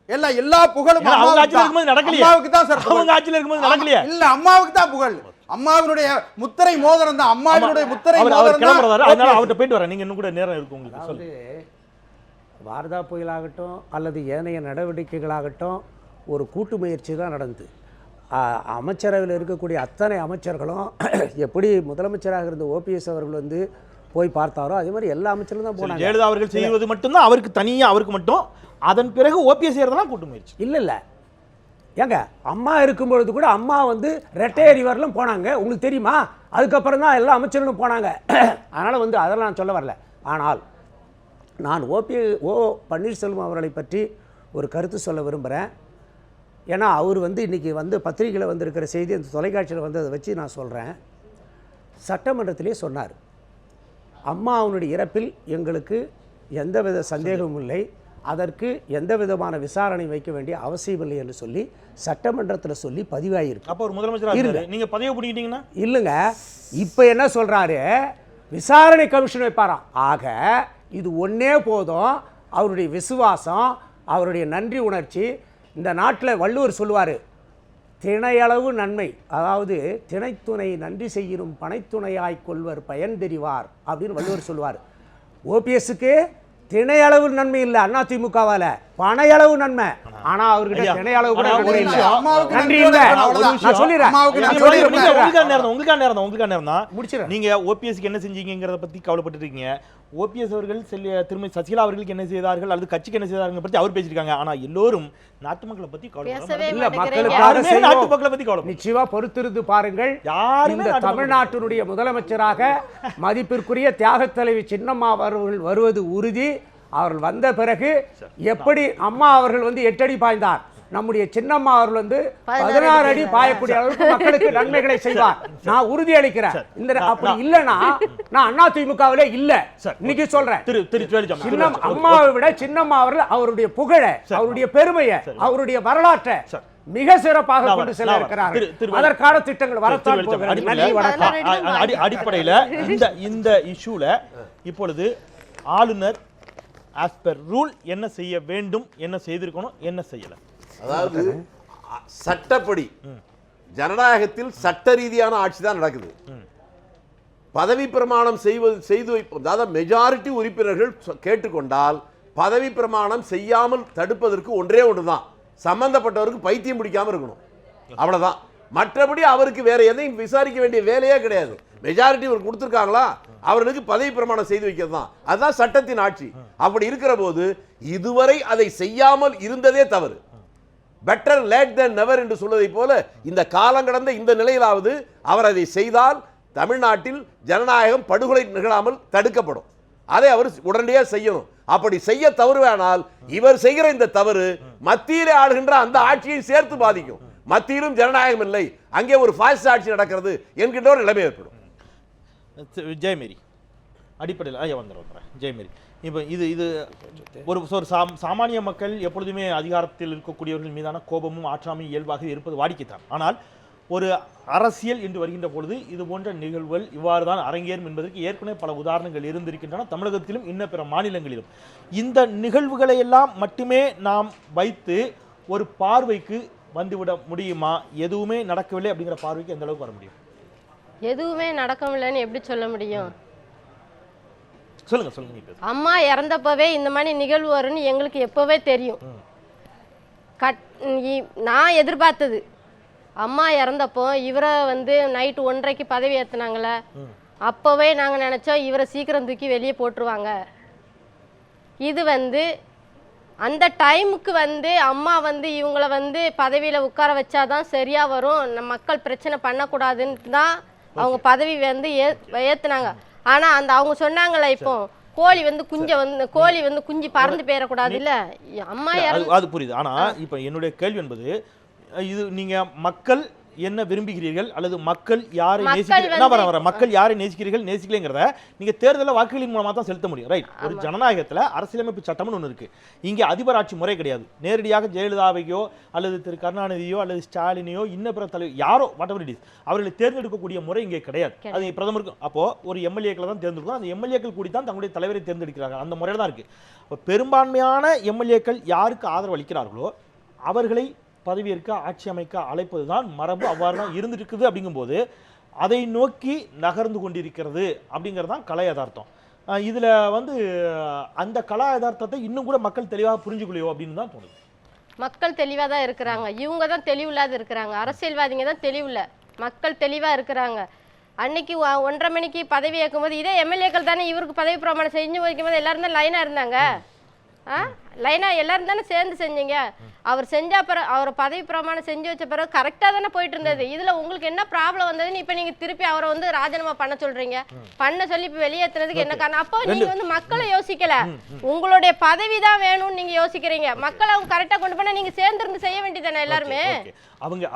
எல்லா புகழும் அவங்க ஆட்சியில் இருக்கும்போது நடக்கலையே. அம்மாவுக்கு தான் சார். அவங்க ஆட்சியில் இருக்கும்போது நடக்கலையே. இல்ல, அம்மாவுக்கு தான் புகழ். அம்மாவினுடைய முத்திரை மோதிரம் தான். அம்மாவினுடைய முத்திரை மோதிரம் தான். அதனால அவர்ட்ட போயிட்டு வரேன். நீங்க இன்னும் கூட நேரம் இருக்கு உங்களுக்கு. அதாவது வார்தா புயலாகட்டும் அல்லது ஏனைய நடவடிக்கைகளாகட்டும் ஒரு கூட்டு முயற்சி தான் நடந்தது. அமைச்சரவையில் இருக்கக்கூடிய அத்தனை அமைச்சர்களும் எப்படி முதலமைச்சராக இருந்த ஓபிஎஸ் அவர்கள் வந்து போய் பார்த்தாரோ அதே மாதிரி எல்லா அமைச்சர்களும் தான் போனாங்க. ஜெயலலிதா அவர்கள் செய்வது மட்டும்தான் அவருக்கு தனியாக, அவருக்கு மட்டும். அதன் பிறகு ஓபிஎஸ் செய்யறதெல்லாம் கூட்டு முயற்சி இல்லை. ஏங்க அம்மா இருக்கும்பொழுது கூட அம்மா வந்து ரெட்டையர் ரிவர்லாம் போனாங்க, உங்களுக்கு தெரியுமா? அதுக்கப்புறம் தான் எல்லா அமைச்சர்களும் போனாங்க. அதனால் வந்து அதெல்லாம் நான் சொல்ல வரல. ஆனால் நான் ஓ பன்னீர்செல்வம் அவர்களை பற்றி ஒரு கருத்து சொல்ல விரும்புகிறேன். ஏன்னா அவர் வந்து இன்றைக்கி வந்து பத்திரிகையில் வந்திருக்கிற செய்தி, அந்த தொலைக்காட்சியில் வந்து அதை வச்சு நான் சொல்கிறேன். சட்டமன்றத்திலே சொன்னார், அம்மா அவனுடைய இறப்பில் எங்களுக்கு எந்தவித சந்தேகமும் இல்லை, அதற்கு எந்த விதமான விசாரணை வைக்க வேண்டிய அவசியம் இல்லை என்று சொல்லி சட்டமன்றத்தில் சொல்லி பதிவாயிருக்கு. அப்போ ஒரு முதலமைச்சர் நீங்க பதிவு பண்ணிக்கிட்டீங்கன்னா இல்லைங்க, இப்போ என்ன சொல்றாரு, விசாரணை கமிஷன் வைப்பாராம். ஆக இது ஒன்னே போதும். அவருடைய விசுவாசம், அவருடைய நன்றி உணர்ச்சி. இந்த நாட்டில் வள்ளுவர் சொல்லுவார், திணையளவு நன்மை, அதாவது திணைத்துணை நன்றி செய்யும் பனைத்துணையாய் கொள்வர் பயன் தெரிவார் அப்படின்னு வள்ளுவர் சொல்லுவார். ஓபிஎஸ்க்கு திணையளவு நன்மை இல்லை அதிமுகவால, பனையளவு நன்மை. ஆனா அவர்கிட்ட திணையளவு கூட நன்மை இல்லை. நன்றி இல்லை. நான் சொல்லிடுறேன். உங்களுக்கான நேரம் தான் முடிச்சிடறேன். நீங்க ஓபிஎஸ்க்கு என்ன செஞ்சீங்கிறத பத்தி கவலைப்பட்டு இருக்கீங்க. ஓபிஎஸ் அவர்கள் திருமதி சசிகலா அவர்களுக்கு என்ன செய்தார்கள் அல்லது கட்சிக்கு என்ன செய்தார்கள் பத்தி அவர் பேசியிருக்காங்க. ஆனா எல்லோரும் நாட்டு மக்களை பத்தி கவலை நிச்சயமா பொறுத்திருந்து பாருங்கள். இந்த தமிழ்நாட்டினுடைய முதலமைச்சராக மதிப்பிற்குரிய தியாக தலைவி சின்னம்மா அவர்கள் வருவது உறுதி. அவர்கள் வந்த பிறகு எப்படி அம்மா அவர்கள் 8 அடி பாய்ந்தார், நம்முடைய சின்னம்மா அவர்கள் 16 அடி பாயக்கூடிய அளவுக்கு மக்களுக்கு நன்மைகளை செய்வார். நான் உறுதி அளிக்கிறேன். இந்த அப்படி இல்லைன்னா நான் அதிமுகவிலே இல்ல. இன்னைக்கு சொல்றேன், அம்மாவை விட சின்னம்மா அவர்கள் அவருடைய புகழ, அவருடைய பெருமையை, அவருடைய வரலாற்றை மிக சிறப்பாக கொண்டு செல்ல இருக்கிறார்கள். அதற்கான திட்டங்கள் வரத்தான் போகிறது. அடிப்படையில் இந்த இஷ்யூல இப்பொழுது ஆளுநர் as per ரூல் என்ன செய்ய வேண்டும், என்ன செய்திருக்கணும், என்ன செய்யல? அதாவது சட்டப்படி ஜனநாயகத்தில் சட்ட ரீதியான ஆட்சி தான் நடக்குது. பதவி பிரமாணம் செய்து அதாவது மெஜாரிட்டி உறுப்பினர்கள் கேட்டுக்கொண்டால் பதவி பிரமாணம் செய்யாமல் தடுப்பதற்கு ஒன்றே ஒன்றுதான், சம்பந்தப்பட்டவருக்கு பைத்தியம் பிடிக்காம இருக்கணும், அவ்வளவுதான். மற்றபடி அவருக்கு வேற எதையும் விசாரிக்க வேண்டிய வேலையே கிடையாது. மெஜாரிட்டி அவர் கொடுத்திருக்காங்களா, அவர்களுக்கு பதவி பிரமாணம் செய்து வைக்கிறது தான், அதுதான் சட்டத்தின் ஆட்சி. அப்படி இருக்கிற போது இதுவரை அதை செய்யாமல் இருந்ததே தவறு. பெட்டர் லேட் தென் நெவர் என்று சொல்வதை போல இந்த காலம் கடந்த இந்த நிலையிலாவது அவர் அதை செய்தால் தமிழ்நாட்டில் ஜனநாயகம் படுகொலை நிகழாமல் தடுக்கப்படும். அதை அவர் உடனடியாக செய்யணும். அப்படி செய்ய தவறுவானால் இவர் செய்கிற இந்த தவறு மத்தியிலே ஆளுகின்ற அந்த ஆட்சியை சேர்த்து பாதிக்கும். மத்தியிலும் ஜனநாயகம் இல்லை, அங்கே ஒரு பாசிச ஆட்சி நடக்கிறது என்கின்ற ஒரு நிலைமை ஏற்படும். ஜெயமேரி அடிப்படையில் வந்துடுறேன். ஜெயமேரி, இப்போ இது ஒரு சாமானிய மக்கள் எப்பொழுதுமே அதிகாரத்தில் இருக்கக்கூடியவர்கள் மீதான கோபமும் ஆற்றாமையும் இயல்பாக இருப்பது வாடிக்கைத்தான். ஆனால் ஒரு அரசியல் என்று வருகின்ற பொழுது இது போன்ற நிகழ்வுகள் இவ்வாறு தான் அரங்கேறும் என்பதற்கு ஏற்கனவே பல உதாரணங்கள் இருந்திருக்கின்றன, தமிழகத்திலும் இன்ன பிற மாநிலங்களிலும். இந்த நிகழ்வுகளை எல்லாம் மட்டுமே நாம் வைத்து ஒரு பார்வைக்கு வந்துவிட முடியுமா? எதுவுமே நடக்கவில்லை அப்படிங்கிற பார்வைக்கு எந்த அளவுக்கு வர முடியும்? எதுவுமே நடக்கவில்லைன்னு எப்படி சொல்ல முடியும்? சொல்லுங்க. அம்மா இறந்தப்பவே இந்த மாதிரி நிகழ்வு வரும்னு எங்களுக்கு எப்பவே தெரியும். நான் எதிர்பார்த்தது அம்மா இறந்தப்போ இவரை நைட்டு 1:30க்கு பதவி ஏத்துனாங்கள, அப்பவே நாங்க நினைச்சோம் இவரை சீக்கிரம் தூக்கி வெளியே போட்டுருவாங்க. இது அந்த டைமுக்கு அம்மா இவங்களை பதவியில உட்கார வச்சாதான் சரியா வரும், மக்கள் பிரச்சனை பண்ணக்கூடாதுன்னு தான் அவங்க பதவி ஏத்துனாங்க. ஆனா அவங்க சொன்னாங்கல்ல, இப்போ கோழி கோழி குஞ்சு பறந்து போயிடக்கூடாது இல்ல அம்மா, அது புரியுது. ஆனா இப்ப என்னுடைய கேள்வி என்பது, இது நீங்க மக்கள் என்ன விரும்புகிறீர்கள் அல்லது மக்கள் யாரை நேசிக்கிறீர்கள், மக்கள் யாரை நேசிக்கிறீர்கள் நேசிக்கலைங்கிறத நீங்க தேர்தலில் வாக்குகளின் மூலமா தான் செலுத்த முடியும், ரைட்? ஒரு ஜனநாயகத்துல அரசியலமைப்பு சட்டம்னு ஒன்று இருக்கு. இங்க அதிபர் ஆட்சி முறை கிடையாது. நேரடியாக ஜெயலலிதாவையோ அல்லது திரு கருணாநிதியோ அல்லது ஸ்டாலினையோ இன்ன பிற தலைவர் யாரோ வாட்டவர் இட் இஸ் அவர்களை தேர்ந்தெடுக்கக்கூடிய முறை இங்கே கிடையாது. அது பிரதமருக்கு அப்போ ஒரு எம்எல்ஏக்களை தான் தேர்ந்தெடுக்கும். அந்த எம்எல்ஏக்கள் கூடி தான் தங்களுடைய தலைவரை தேர்ந்தெடுக்கிறார்கள். அந்த முறையில் தான் இருக்கு. இப்போ பெரும்பான்மையான எம்எல்ஏக்கள் யாருக்கு ஆதரவு அளிக்கிறார்களோ அவர்களை பதவியேற்க ஆட்சி அமைக்க அழைப்பதுதான் மரபு. அவ்வாறு தான் இருந்துருக்குது. அப்படிங்கும்போது அதை நோக்கி நகர்ந்து கொண்டிருக்கிறது அப்படிங்கிறதான் கலை யதார்த்தம். இதில் அந்த கலா யதார்த்தத்தை இன்னும் கூட மக்கள் தெளிவாக புரிஞ்சுக்கலையோ அப்படின்னு தான் தோணுது. மக்கள் தெளிவாக தான் இருக்கிறாங்க, இவங்க தான் தெளிவில்லாத இருக்கிறாங்க. அரசியல்வாதிங்க தான் தெளிவில்லை, மக்கள் தெளிவாக இருக்கிறாங்க. அன்னைக்கு 1:30 மணிக்கு பதவி ஏற்கும்போது இதே எம்எல்ஏக்கள் தானே இவருக்கு பதவி பிரமாணம் செஞ்சு வைக்கும்போது எல்லாரும் தான் லைனாக இருந்தாங்க. லைனா எல்லாரும் தானே சேர்ந்து செஞ்சீங்க. அவர் செஞ்ச பிறகு அவர் பதவி பிரமாணம் செஞ்சு வச்ச பிறகு கரெக்டா தானே போயிட்டு இருந்தது. இதுல உங்களுக்கு என்ன ப்ராப்ளம் வந்ததுன்னு இப்ப நீங்க திருப்பி அவரை ராஜினாமா பண்ண சொல்றீங்க. பண்ண சொல்லி இப்ப வெளியேற்றுறதுக்கு என்ன காரணம்? அப்போ நீங்க மக்களை யோசிக்கல, உங்களுடைய பதவி தான் வேணும்னு நீங்க யோசிக்கிறீங்க. மக்களை அவங்க கரெக்டா கொண்டு போனா நீங்க சேர்ந்து செய்ய வேண்டியதானே எல்லாருமே.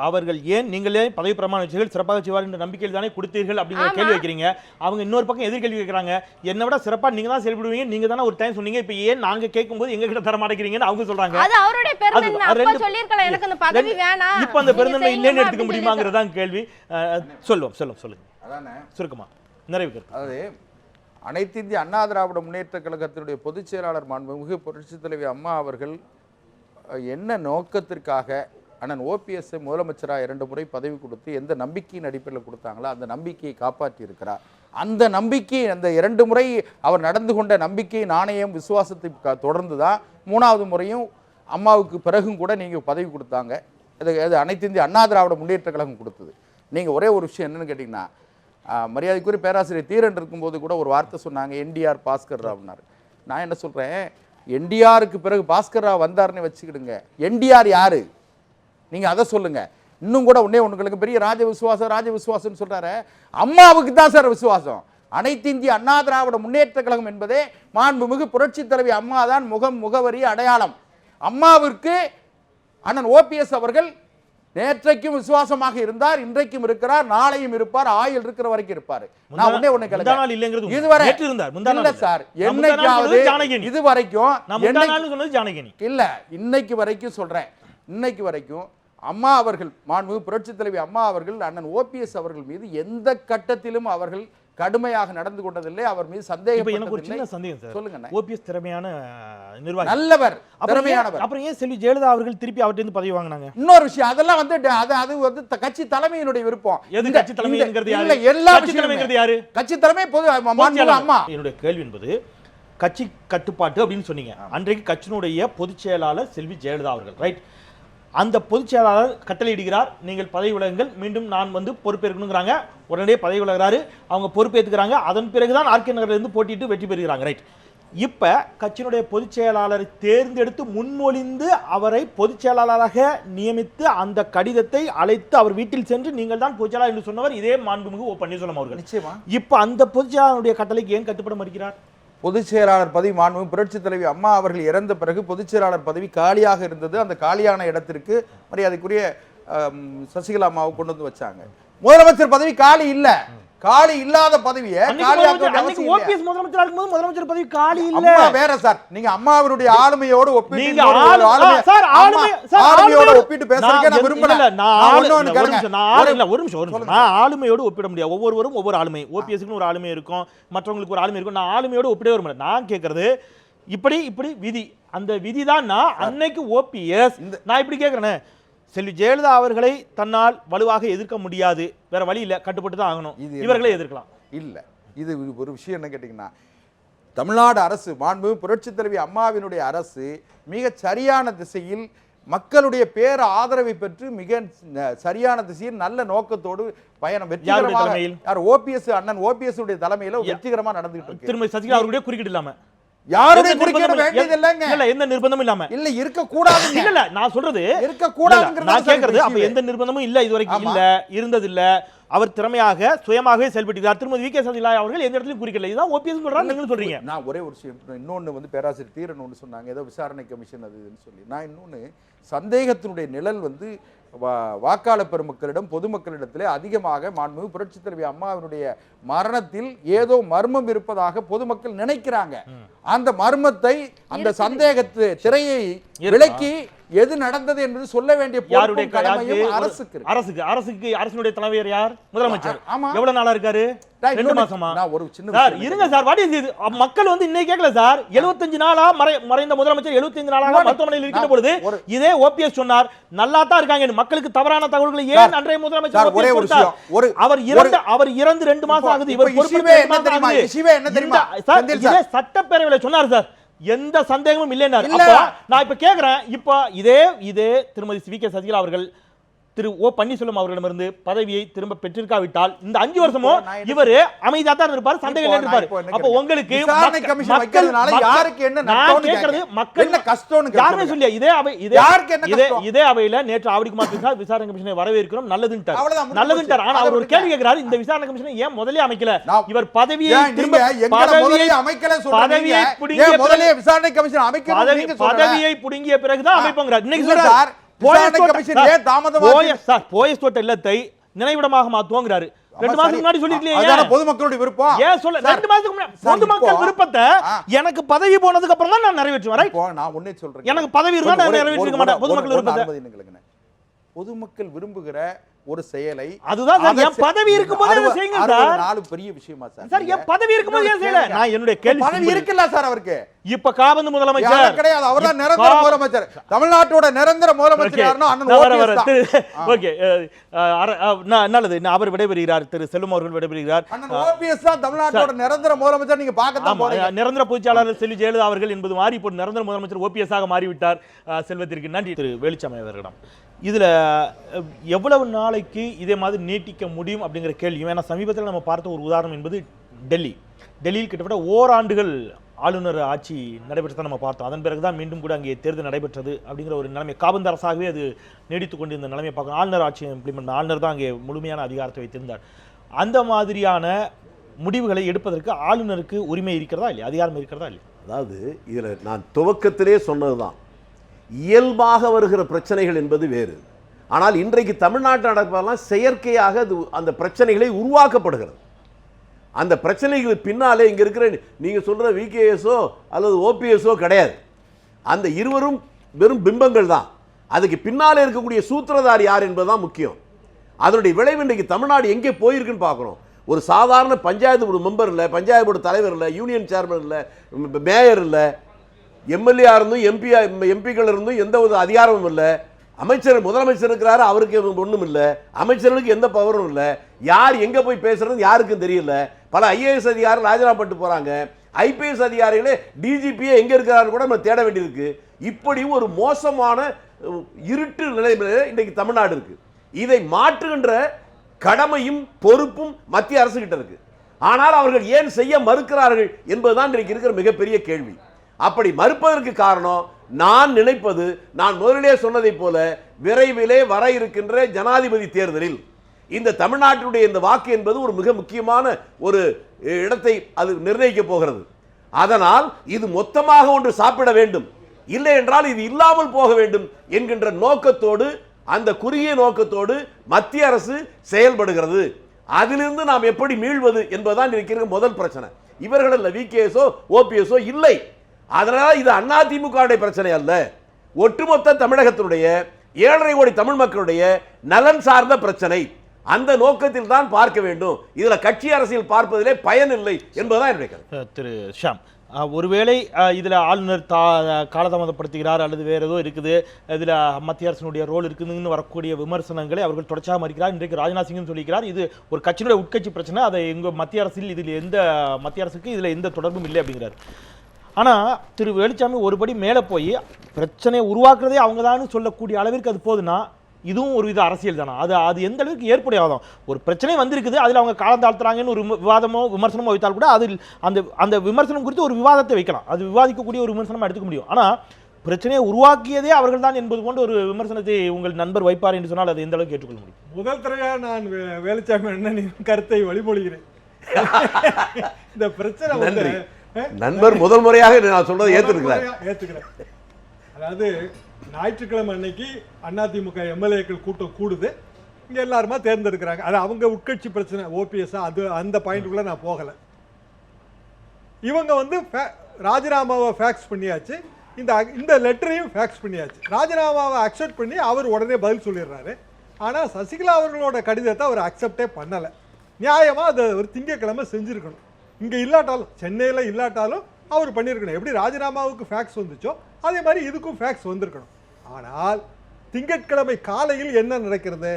அவர்கள் ஏன் நீங்களே பதவி பிரமாண வச்சுகள் சிறப்பாக செய்வார் என்ற நம்பிக்கையில் தானே கொடுத்தீர்கள் அப்படிங்கிற கேள்வி வைக்கிறீங்க. அவங்க இன்னொரு பக்கம் எதிர்கேள்வி கேட்கறாங்க, என்னை விட சிறப்பா நீங்க தான் செயல்படுவீங்க, நீங்க தானே ஒரு டைம் சொன்னீங்க, இப்ப ஏன் நாங்க கேட்கும்போது எங்க கிட்ட தர மாட்டேங்கிறீங்கன்னு அவங்க சொல்றாங்க. அது அவருடைய பெருந்தன்மை. அப்பா சொல்லிருக்கலாம் எனக்கு அந்த பதவி வேணாம், இப்ப அந்த பெருந்தன்மை இல்லைன்னு எடுத்துக்க முடியுமாங்கிறதா கேள்வி. சொல்லுங்க அதானே சுருக்கமா நிறைவு. அதாவது அனைத்து இந்திய அண்ணா திராவிட முன்னேற்ற கழகத்தினுடைய பொதுச் செயலாளர் மாண்புமிகு புரட்சித் தலைவி அம்மா அவர்கள் என்ன நோக்கத்திற்காக அண்ணன் ஓபிஎஸ் முதலமைச்சராக 2 முறை பதவி கொடுத்து எந்த நம்பிக்கையின் அடிப்படையில் கொடுத்தாங்களோ அந்த நம்பிக்கையை காப்பாற்றி இருக்கிறார். அந்த நம்பிக்கை, அந்த 2 முறை அவர் நடந்து கொண்ட நம்பிக்கை, நாணயம், விசுவாசத்தை தொடர்ந்து தான் 3வது முறையும் அம்மாவுக்கு பிறகும் கூட நீங்கள் பதவி கொடுத்தாங்க. அது அனைத்து இந்திய அண்ணா திராவிட முன்னேற்ற கழகம் கொடுத்தது. நீங்கள் ஒரே ஒரு விஷயம் என்னன்னு கேட்டிங்கன்னா, மரியாதைக்குரிய பேராசிரியர் தீரன் இருக்கும்போது கூட ஒரு வார்த்தை சொன்னாங்க, என்டிஆர் பாஸ்கர் ராவ்னார். நான் என்ன சொல்கிறேன், என்டிஆருக்கு பிறகு பாஸ்கர் ராவ் வந்தார்னு வச்சுக்கிடுங்க. என்டிஆர் யாரு நீங்கள் அதை சொல்லுங்க. இன்னும் கூட உங்களுக்கு பெரிய ராஜ விசுவாசம் சொல்றாரு. அம்மாவுக்கு தான் சார் விசுவாசம். அனைத்து இந்திய அண்ணா திராவிட முன்னேற்ற கழகம் என்பதே மாண்புமிகு புரட்சி தலைவி அம்மா தான் முகவரி, அடையாளம். அம்மாவிற்கு அண்ணன் ஓபிஎஸ் அவர்கள் நேற்றைக்கும் விசுவாசமாக இருந்தார், இன்றைக்கும் இருக்கிறார், நாளையும் இருப்பார், ஆயுள் இருக்கிற வரைக்கும் இருப்பார். நான் ஒண்ணே கேளுங்க, இதுவரை இல்ல சார், என்னைக்காவது இதுவரைக்கும் இல்ல, இன்னைக்கு வரைக்கும் சொல்றேன், இன்னைக்கு வரைக்கும் அம்மா அவர்கள், மாண்புமிகு புரட்சி தலைவி அம்மா அவர்கள் அண்ணன் ஓபிஎஸ் அவர்கள் மீது எந்த கட்டத்திலும் அவர்கள் கடுமையாக நடந்து கொண்டதில்லை. அவர் மீது சந்தேகம். எனக்கு ஒரு சின்ன சந்தேகம் சார். சொல்லுங்க. ஓபிஎஸ் திறமையான நிர்வாகி, நல்லவர், திறமையானவர். அப்புறம் ஏன் செல்வி ஜெயலலிதா அவர்கள் திருப்பி அவர்கிட்ட இருந்து பதவி வாங்கினாங்க? இன்னொரு விஷயம், அதெல்லாம் வந்து அது வந்து கட்சி தலைமையினுடைய விருப்பம். எது கட்சி தலைமைங்கிறது யாரு? இல்ல, எல்லா கட்சி தலைமைங்கிறது யாரு? கட்சி தலைமை பொது அம்மா. என்னுடைய கேள்வி என்பது கட்சி கட்டுப்பாட்டு அப்படின்னு சொன்னீங்க. அன்றைக்கு கட்சியினுடைய பொதுச் செயலாளர் செல்வி ஜெயலலிதா அவர்கள், ரைட்? அந்த பொதுச் செயலாளர் கட்டளையிடுகிறார், நீங்கள் பதவி விலகுங்கள், மீண்டும் நான் வந்து பொறுப்பேற்கணுங்கிறாங்க. உடனே பதவி விலகிறாரு, அவங்க பொறுப்பேற்றுக்கிறாங்க. அதன் பிறகுதான் ஆர்கே நகரிலிருந்து போட்டிட்டு வெற்றி பெறுகிறாங்க, ரைட்? இப்ப கட்சியினுடைய பொதுச் செயலாளரை தேர்ந்தெடுத்து முன்மொழிந்து அவரை பொதுச் செயலாளராக நியமித்து அந்த கடிதத்தை அழைத்து அவர் வீட்டில் சென்று நீங்கள் தான் பொதுச் செயலாளர் என்று சொன்னவர் இதே மாண்புமிகு ஓ பன்னீர்செல்வம் அவர்கள். நிச்சயமா. இப்ப அந்த பொதுச் செயலாளருடைய கட்டளைக்கு ஏன் கட்டுப்பட மறுக்கிறார்? பொதுச் செயலாளர் பதவி மாண்புமிகு புரட்சி தலைவி அம்மா அவர்கள் இறந்த பிறகு பொதுச் செயலாளர் பதவி காலியாக இருந்தது. அந்த காலியான இடத்திற்கு மரியாதைக்குரிய சசிகலா அம்மாவை கொண்டு வந்து வச்சாங்க. முதலமைச்சர் பதவி காலி இல்ல, காலி இல்லாத பதவியை ஓபிஎஸ் முதலமைச்சர் இருக்கும்போது முதலமைச்சர் பதவி காலி இல்ல. அம்மா வேற சார், நீங்க அம்மாவுடைய ஆளுமையோடு ஒப்பிட்டு பேசுறீங்க. நான் விரும்பல. நான் ஆளுமையோடு ஒப்பிட முடியாது. ஒவ்வொருவரும் ஒவ்வொரு ஆளுமை, ஓபிஎஸ்க்கு ஒரு ஆளுமை இருக்கும், மற்றவங்களுக்கு ஒரு ஆளுமை இருக்கும். நான் ஆளுமையோடு ஒப்பிடவே வர முடியாது. நான் கேட்கறது இப்படி விதி, அந்த விதி தான். நான் அன்னைக்கு ஓபிஎஸ், நான் இப்படி கேட்கிறேன், செல்வி ஜெயலலிதா அவர்களை தன்னால் வலுவாக எதிர்க்க முடியாது, வேற வழி இல்லை, கட்டுப்பட்டு தான் ஆகணும், இவர்களை எதிர்க்கலாம். இல்ல, இது ஒரு விஷயம் என்ன கேட்டீங்கன்னா, தமிழ்நாடு அரசு, மாண்புமிகு புரட்சி தலைவி அம்மாவினுடைய அரசு மிக சரியான திசையில் மக்களுடைய பேர ஆதரவை பெற்று மிக சரியான திசையில் நல்ல நோக்கத்தோடு பயணம் வெற்றிகரமாக ஓபிஎஸ் அண்ணன் ஓபிஎஸ் உடைய தலைமையில வெற்றிகரமா நடந்துட்டு இருக்கு. திருமதி சசிகலா அவருடைய குறுக்கீடு இல்லாம, யாருடைய குறுக்கீடு வேண்டியது இல்லங்க. இல்ல, எந்த நிர்பந்தமும் இல்லாம. இல்ல, இருக்க கூடாது. இல்ல, நான் சொல்றது இருக்க கூடாதுங்கறது நான் கேக்குறது. அப்ப எந்த நிர்பந்தமும் இல்ல, இதுவரைக்கும் இல்ல, இருந்தது இல்ல. அவர் திறமையாக சுயமாகவே செயல்பட்டார். திருமதி வி கே சசிகலா அவர்கள் எந்த இடத்துலயும் குறிக்கல. இதுதான் ஓபிஎஸ் சொல்றாங்க, நீங்க சொல்றீங்க. நான் ஒரே ஒரு விஷயம், இன்னொன்னு வந்து பேராசிரியர் தீரன் ஒன்று சொன்னாங்க, ஏதோ விசாரணை கமிஷன் அதுன்னு சொல்லி. நான் இன்னொன்னு, சந்தேகத்தினுடைய நிழல் வந்து வாக்காளர் பெருமக்களிடம், பொதுமக்களிடத்திலே அதிகமாக மாண்புமிகு புரட்சி தலைவி அம்மாவினுடைய மரணத்தில் ஏதோ மர்மம் இருப்பதாக பொதுமக்கள் நினைக்கிறாங்க. அந்த மர்மத்தை, அந்த சந்தேகத்து திரையை விலக்கி எது நடந்தது என்பது சொல்ல வேண்டிய கடமையும் அரசுக்கு. அரசுடைய தலைவர் யார்? முதலமைச்சர். எவ்வளவு நாளா இருக்காரு? 2 மாசமா? ஒரு சின்ன சார் இருங்க சார், வாட் இஸ் இது? மக்கள் வந்து இன்னைக்கு கேட்கல சார். 75 நாளா மறைந்த முதலமைச்சர் 75 நாளாக மருத்துவமனையில் இருக்கிற பொழுது இதே ஓபிஎஸ் சொன்னார் நல்லா தான் இருக்காங்க. மக்களுக்கு தவறான தகவல்களை ஏன் அன்றைய முதலமைச்சர் ஒரே ஒரு விஷயம், அவர் இறந்து 2 மாசம் ஆகுது. இவர் சட்டப்பேரவையில் சொன்னார் சார், எந்த சந்தேகமும் இல்லைன்னாரு. நான் இப்ப கேக்குறேன், இப்ப இதே திருமதி வி கே சசிகலா அவர்கள் திரு ஓ பன்னீர்செல்வம் அவர்களிடமிருந்து பதவியை திரும்ப பெற்றிருக்காவிட்டால் இந்த 5 வருஷமும் இவரு அமைதியா தான் இருப்பார், சந்தேகம் இருப்பார். அப்ப உங்களுக்கு இதே அவையில நேற்று ஆவடிக்குமார் விசாரணை கமிஷனை வரவேற்கிறோம், நல்லதுன்ட்டார். ஆனா அவர் ஒரு கேள்வி கேட்கிறார், இந்த விசாரணை கமிஷனை ஏன் முதலே அமைக்கல? இவர் பதவியை புடுங்கிய பிறகுதான் அமைப்போங்கிறார். இன்னைக்கு சொல்றார் இல்லத்தை நினைவிடமாக மாத்துவோங்கிறாரு. 2 மாசத்துக்கு முன்னாடி சொல்லிருக்கீங்க, பொதுமக்களுடைய விருப்பம். ஏன் சொல்ல 2 மாசத்துக்கு முன்னாடி பொதுமக்கள் விருப்பத்தை எனக்கு பதவி போனதுக்கு அப்புறம் தான் நான் நிறைவேற்றுவேன். நான் ஒண்ணே சொல்றேன், எனக்கு பதவி இருந்தா நான் நிறைவேற்றிருக்க மாட்டேன். பொதுமக்கள் விருப்பத்தை பொதுமக்கள் விரும்புகிற ஒரு செயலை அதுதான் சார், என் பதவி இருக்கும்போது அதை செய்யுங்க சார். 64 பெரிய விஷயமா சார்? சார் என் பதவி இருக்கும்போது ஏன் செய்யல? நான் என்னுடைய கேள்வி பதவி simple. இருக்குல்ல சார் அவருக்கு? இப்ப காபந்து முதலமைச்சர் யாரும் கிடையாது, அவர்தான் நிரந்தர முதலமைச்சர். தமிழ்நாட்டோட நிரந்தர முதலமைச்சர் யாருன்னா அண்ணன் OPS தான். ஓகே, நல்லது. அவர் விடைபெறுகிறார், திரு செல்வம் அவர்கள் விடைபெறுகிறார். அண்ணன் OPS தான் தமிழ்நாட்டோட நிரந்தர முதலமைச்சர். நீங்க பார்க்கத்தான் போறீங்க. நிரந்தர பொதுச்செயலாளர் செல்வி ஜெயலலிதா அவர்கள் என்பது மாறி இப்போ நிரந்தர முதலமைச்சர் OPS ஆக மாறிவிட்டார். செல்வத்திற்கு நன்றி. திரு வேலுச்சாமி அவர்களிடம் இதுல எவ்வளவு நாளைக்கு இதே மாதிரி நீட்டிக்க முடியும் அப்படிங்கிற கேள்வியும், ஏன்னா சமீபத்தில் நம்ம பார்த்த ஒரு உதாரணம் என்பது டெல்லியில் கிட்டத்தட்ட ஓராண்டுகள் ஆளுநர் ஆட்சி நடைபெற்றதை நம்ம பார்த்தோம். அதன் பிறகுதான் மீண்டும் கூட அங்கே தேர்தல் நடைபெற்றது அப்படிங்கிற ஒரு நிலைமை, காபந்து அரசாகவே அது நீடித்து கொண்டு இந்த நிலைமையை பார்க்கணும். ஆளுநர் ஆட்சி இம்ப்ளிமெண்ட், ஆளுநர் தான் அங்கே முழுமையான அதிகாரத்தை வைத்திருந்தார். அந்த மாதிரியான முடிவுகளை எடுப்பதற்கு ஆளுநருக்கு உரிமை இருக்கிறதா இல்லையா, அதிகாரம் இருக்கிறதா இல்லையா? அதாவது இதில் நான் துவக்கத்திலே சொன்னதுதான், இயல்பாக வருகிற பிரச்சனைகள் என்பது வேறு. ஆனால் இன்றைக்கு தமிழ்நாட்டில் நடப்பதெல்லாம் செயற்கையாக அந்த பிரச்சனைகளை உருவாக்கப்படுகிறது. அந்த பிரச்சனைகளுக்கு பின்னாலே இங்கே இருக்கிற நீங்கள் சொல்கிற விகேஎஸோ அல்லது ஓபிஎஸோ கிடையாது. அந்த இருவரும் வெறும் பிம்பங்கள் தான். அதுக்கு பின்னாலே இருக்கக்கூடிய சூத்திரதாரி யார் என்பதுதான் முக்கியம். அதனுடைய விளைவு இன்றைக்கு தமிழ்நாடு எங்கே போயிருக்குன்னு பார்க்கணும். ஒரு சாதாரண பஞ்சாயத்து போர்டு மெம்பர் இல்லை, பஞ்சாயத்து போர்டு தலைவர் இல்லை, யூனியன் சேர்மன் இல்லை, மேயர் இல்லை, எம்எல்ஏ இருந்தும் எம்பிக்கள் இருந்தும் எந்த ஒரு அதிகாரமும் இல்லை. அமைச்சர் முதலமைச்சர் இருக்கிறாரு, அவருக்கு ஒன்றும் இல்லை. அமைச்சர்களுக்கு எந்த பவரும் இல்லை. யார் எங்கே போய் பேசுறது யாருக்கும் தெரியல. பல ஐஏஎஸ் அதிகாரிகள் ராஜினாமா பண்ணிட்டு போறாங்க. ஐபிஎஸ் அதிகாரிகளே டிஜிபியே எங்கே இருக்கிறாரு கூட நம்ம தேட வேண்டியிருக்கு. இப்படி ஒரு மோசமான இருட்டு நிலைமையில இன்றைக்கு தமிழ்நாடு இருக்கு. இதை மாற்றுகின்ற கடமையும் பொறுப்பும் மத்திய அரசு கிட்ட இருக்கு. ஆனால் அவர்கள் ஏன் செய்ய மறுக்கிறார்கள் என்பதுதான் இன்றைக்கு இருக்கிற மிகப்பெரிய கேள்வி. அப்படி மறுப்பதற்கு காரணம், நான் நினைப்பது, நான் முதலிலே சொன்னதை போல, விரைவிலே வர இருக்கின்ற ஜனாதிபதி தேர்தலில் இந்த தமிழ்நாட்டினுடைய இந்த வாக்கு என்பது ஒரு மிக முக்கியமான ஒரு இடத்தை அது நிர்ணயிக்க போகிறது. அதனால் இது மொத்தமாக ஒன்று சாப்பிட வேண்டும், இல்லை என்றால் இது இல்லாமல் போக வேண்டும் என்கின்ற நோக்கத்தோடு, அந்த குறுகிய நோக்கத்தோடு மத்திய அரசு செயல்படுகிறது. அதிலிருந்து நாம் எப்படி மீள்வது என்பதுதான் இருக்கிற முதல் பிரச்சனை. இவர்கள் அல்ல, விகேஎஸோ ஓபிஎஸோ இல்லை. அதனால இது அதிமுக பிரச்சனை அல்ல, ஒட்டுமொத்த தமிழகத்தினுடைய 7.5 கோடி தமிழ் மக்களுடைய நலன் சார்ந்த பிரச்சனை. அந்த நோக்கத்தில் தான் பார்க்க வேண்டும். இதுல கட்சி அரசியல் பார்ப்பதிலே பயன் இல்லை என்பதுதான் என்னுடைய கருத்து. திரு ஷாம், ஒருவேளை இதில் ஆளுநர் காலதாமதப்படுத்துகிறார் அல்லது வேறு ஏதோ இருக்குது, இதில் மத்திய அரசினுடைய ரோல் இருக்குதுன்னு வரக்கூடிய விமர்சனங்களை அவர்கள் தொடர்ச்சியாக மறுக்கிறார். இன்றைக்கு ராஜ்நாத் சிங்கும் சொல்லிக்கிறார், இது ஒரு கட்சியினுடைய உட்கட்சி பிரச்சனை, அதை எங்கள் மத்திய அரசில் இதில் மத்திய அரசுக்கு இதில் எந்த தொடர்பும் இல்லை அப்படிங்கிறார். ஆனால் திரு வேலுச்சாமி ஒருபடி மேலே போய் பிரச்சனையை உருவாக்குறதே அவங்க தான் சொல்லக்கூடிய அளவிற்கு அது போதுன்னா, இதுவும் ஒரு வித அரசியல் தானே? அது எந்த அளவுக்கு ஏற்புடையாதான்? ஒரு பிரச்சனை வந்திருக்குது, அதில் அவங்க காலம் தாழ்த்துறாங்கன்னு ஒரு விவாதமோ விமர்சனமோ வைத்தால் கூட அதில் அந்த விமர்சனம் குறித்து ஒரு விவாதத்தை வைக்கலாம், அது விவாதிக்கக்கூடிய ஒரு விமர்சனமாக எடுத்துக்க முடியும். ஆனால் பிரச்சனையை உருவாக்கியதே அவர்கள் தான் என்பது போன்ற ஒரு விமர்சனத்தை உங்கள் நண்பர் வைப்பார் என்று சொன்னால் அதை எந்த அளவுக்கு ஏற்றுக்கொள்ள முடியும்? முதல் தடவையாக நான் வேலுச்சாமி அண்ணனின் கருத்தை வழிமொழிகிறேன். இந்த பிரச்சனை வந்து நண்பர் முதல் முறையாக நான் சொல்றதை ஏத்துக்கிறேன். அதாவது ஞாயிற்றுக்கிழமை அன்னைக்கு அதிமுக எம்எல்ஏக்கள் கூட்டம் கூடுது, இங்க எல்லாருமா தேர்ந்தெடுக்கிறாங்க. அது அவங்க உட்கட்சி பிரச்சனை, ஓபிஎஸ் அது அந்த பாயிண்ட்டுக்குள்ள நான் போகல. இவங்க வந்து ராஜினாமாவை ஃபேக்ஸ் பண்ணியாச்சு, இந்த லெட்டரையும் ஃபேக்ஸ் பண்ணியாச்சு. ராஜினாமாவை அக்செப்ட் பண்ணி அவர் உடனே பதில் சொல்லிடுறாரு. ஆனால் சசிகலா அவர்களோட கடிதத்தை அவர் அக்செப்டே பண்ணலை. நியாயமாக அதை ஒரு திங்கட்கிழமை செஞ்சுருக்கணும். இங்கே இல்லாட்டாலும், சென்னையில் இல்லாட்டாலும் அவர் பண்ணியிருக்கணும். எப்படி ராஜினாமாவுக்கு ஃபேக்ஸ் வந்துச்சோ அதே மாதிரி இதுக்கும் ஃபேக்ஸ் வந்திருக்கணும். ஆனால் திங்கட்கிழமை காலையில் என்ன நடக்கிறது?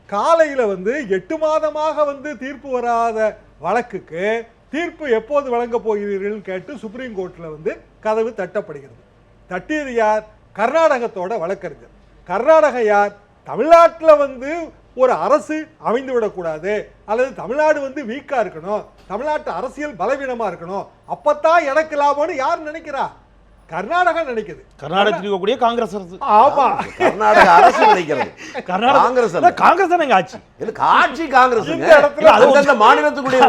காலையில் வந்து 8 மாதமாக வந்து தீர்ப்பு வராத வழக்குக்கு தீர்ப்பு எப்போது வழங்கப் போகிறீர்கள் கேட்டு சுப்ரீம் கோர்ட்டில் வந்து கதவு தட்டப்படுகிறது. தட்டியது யார்? கர்நாடகத்தோட வழக்கறிஞர். கர்நாடகம் யார்? தமிழ்நாட்டில் வந்து ஒரு அரசு அமைந்து விடக்கூடாது, அல்லது தமிழ்நாடு வந்து வீக்கா இருக்கணும், தமிழ்நாட்டு அரசியல் பலவீனமா இருக்கணும், அப்பத்தான் எனக்கு லாபம்னு யார் நினைக்கிறா? கர்நாடகம் நினைக்குது. கர்நாடகத்தில் இருக்கக்கூடிய காங்கிரஸ் அரசு. ஆமா, கர்நாடக அரசு நினைக்கிறது. காங்கிரஸ் ஆட்சி ஆட்சி காங்கிரஸ். இந்த இடத்துல மாநிலத்துக்குடைய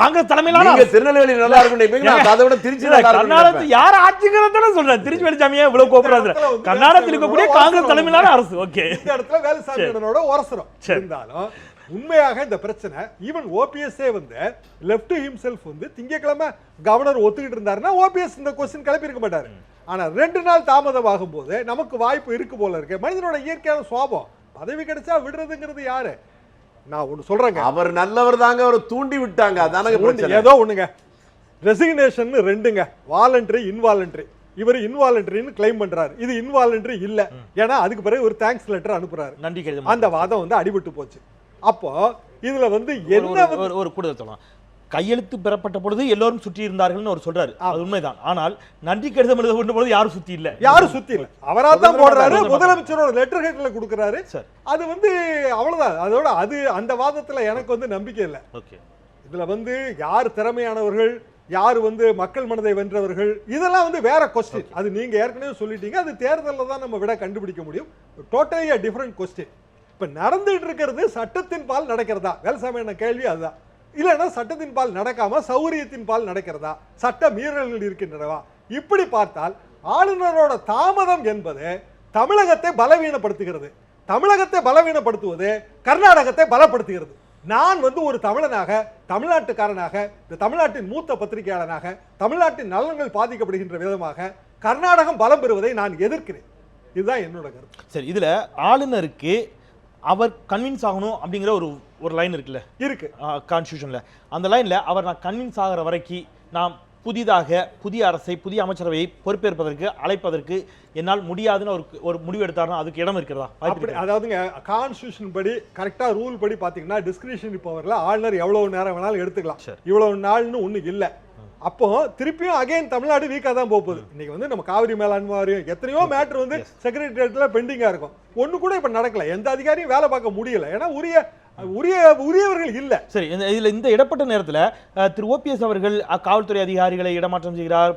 காங்கிரஸ் தலைமையிலான திருநெல்வேலி நல்லா இருக்கும், அதை விட திருச்சி கர்நாடகத்தில் யார் ஆட்சிங்கிறத சொல்றேன். திருச்சி வெளிச்சாமியா இவ்வளவு கோபுறாரு. கர்நாடகத்தில் இருக்கக்கூடிய காங்கிரஸ் தலைமையிலான அரசு. ஓகே, இந்த இடத்துல வேலுசாமியோட உரசரம் இருந்தாலும் உண்மையாக இந்த பிரச்சனை ஈவன் ஓபிஎஸ்ஏ வந்து லெஃப்ட் ஹிம்செல்ஃப் வந்து திங்கட்கிழமை கவர்னர் ஒத்துக்கிட்டு இருந்தாருன்னா ஓபிஎஸ் இந்த கொஸ்டின் கிளப்பி இருக்க மாட்டாரு. ஆனா 2 நாள் தாமதமாகும் போது நமக்கு வாய்ப்பு இருக்கு போல இருக்கு. மனிதனோட இயற்கையான சுவாபம், பதவி கிடைச்சா விடுறதுங்கிறது யாரு? நான் ஒண்ணு சொல்றேங்க, அவர் நல்லவர் தாங்க, அவர் தூண்டி விட்டாங்க, அதானங்க பிரச்சனை. ஏதோ ஒண்ணுங்க, ரெசிக்னேஷன் ரெண்டுங்க, வாலண்டரி இன்வாலண்டரி. இவர் இன்வாலண்டரின்னு கிளைம் பண்றாரு, இது இன்வாலண்டரி இல்ல. ஏன்னா அதுக்கு பிறகு ஒரு தேங்க்ஸ் லெட்டர் அனுப்புறாரு, நன்றி கடிதம். அந்த வாதம் வந்து அடிபட்டு போச்சு. அப்போ இதுல வந்து என்ன ஒரு கூடுதல் சொல்லலாம், கையெழுத்து பெறப்பட்ட பொழுது எல்லோரும் சுற்றி இருந்தார்கள்னு அவர் சொல்றாரு, அது உண்மைதான். ஆனால் நன்றி கடிதம் எழுத கொண்ட பொழுது யாரும் சுத்தி இல்ல, யாரும் சுத்தி இல்ல, அவரா தான் போடுறாரு, முதலமைச்சரோட லெட்டர் ஹெட்ல கொடுக்கறாரு. அது வந்து அவ்வளவுதான். அதோட அது அந்த வாதத்துல எனக்கு வந்து நம்பிக்கை இல்லை. ஓகே, இதுல வந்து யார் திறமையானவர்கள், யார் வந்து மக்கள் மனதை வென்றவர்கள், இதெல்லாம் வந்து வேற கொஸ்டின். அது நீங்க ஏற்கனவே சொல்லிட்டீங்க, அது தேர்தலில் தான் நம்ம விட கண்டுபிடிக்க முடியும். Totally a different question. இப்ப நடந்துட்டு இருக்கிறது சட்டத்தின் பால் நடக்கிறதா? வேல்சாமியான கேள்வி அதுதான். இல்லைன்னா சட்டத்தின் பால் நடக்காம சௌரியத்தின் பால் நடக்கிறதா? சட்ட மீறல்கள் இருக்கின்றனவா? இப்படி பார்த்தால் ஆளுநரோட தாமதம் என்பது தமிழகத்தை பலவீனப்படுத்துகிறது. தமிழகத்தை பலவீனப்படுத்துவது கர்நாடகத்தை பலப்படுத்துகிறது. நான் வந்து ஒரு தமிழனாக, தமிழ்நாட்டுக்காரனாக, இந்த தமிழ்நாட்டின் மூத்த பத்திரிகையாளனாக, தமிழ்நாட்டின் நலன்கள் பாதிக்கப்படுகின்ற விதமாக கர்நாடகம் பலம் பெறுவதை நான் எதிர்க்கிறேன். இதுதான் என்னோட கருத்து. சரி, இதுல ஆளுநருக்கு அவர் கன்வின்ஸ் ஆகணும் அப்படிங்கிற ஒரு லைன் இருக்குல்ல, இருக்கு கான்ஸ்டிடியூஷன்ல. அந்த லைன்ல அவர் நான் கன்வின்ஸ் ஆகிற வரைக்கும் நாம் புதிய அரசை, புதிய அமைச்சரவையை பொறுப்பேற்பதற்கு அழைப்பதற்கு என்னால் முடியாதுன்னு ஒரு முடிவு எடுத்தாருன்னா அதுக்கு இடம் இருக்கிறதா? அதாவதுங்க, கான்ஸ்டிடியூஷன் படி கரெக்டா ரூல் படி பாத்தீங்கன்னா டிஸ்கிரிஷனரி பவர்ல ஆளுநர் எவ்வளவு நேரம் வேணாலும் எடுத்துக்கலாம். இவ்வளவு நாள்னு ஒண்ணு இல்ல. அப்போ திருப்பியும் அகைன் தமிழ்நாடு வீக்கா தான் போகுது. இன்னைக்கு வந்து நம்ம காவிரி மேலாண்மை வாரியம் எத்தனையோ மேட்டர் வந்து செக்ரட்டரியேட்ல பெண்டிங்கா இருக்கும். ஒண்ணு கூட இப்ப நடக்கல, எந்த அதிகாரியும் வேலை பார்க்க முடியல, ஏன்னா உரியவர்கள் இல்ல. சரி, இதுல இந்த இடப்பட்ட நேரத்துல திரு ஓபிஎஸ் அவர்கள் காவல்துறை அதிகாரிகளை இடமாற்றம் செய்கிறார்,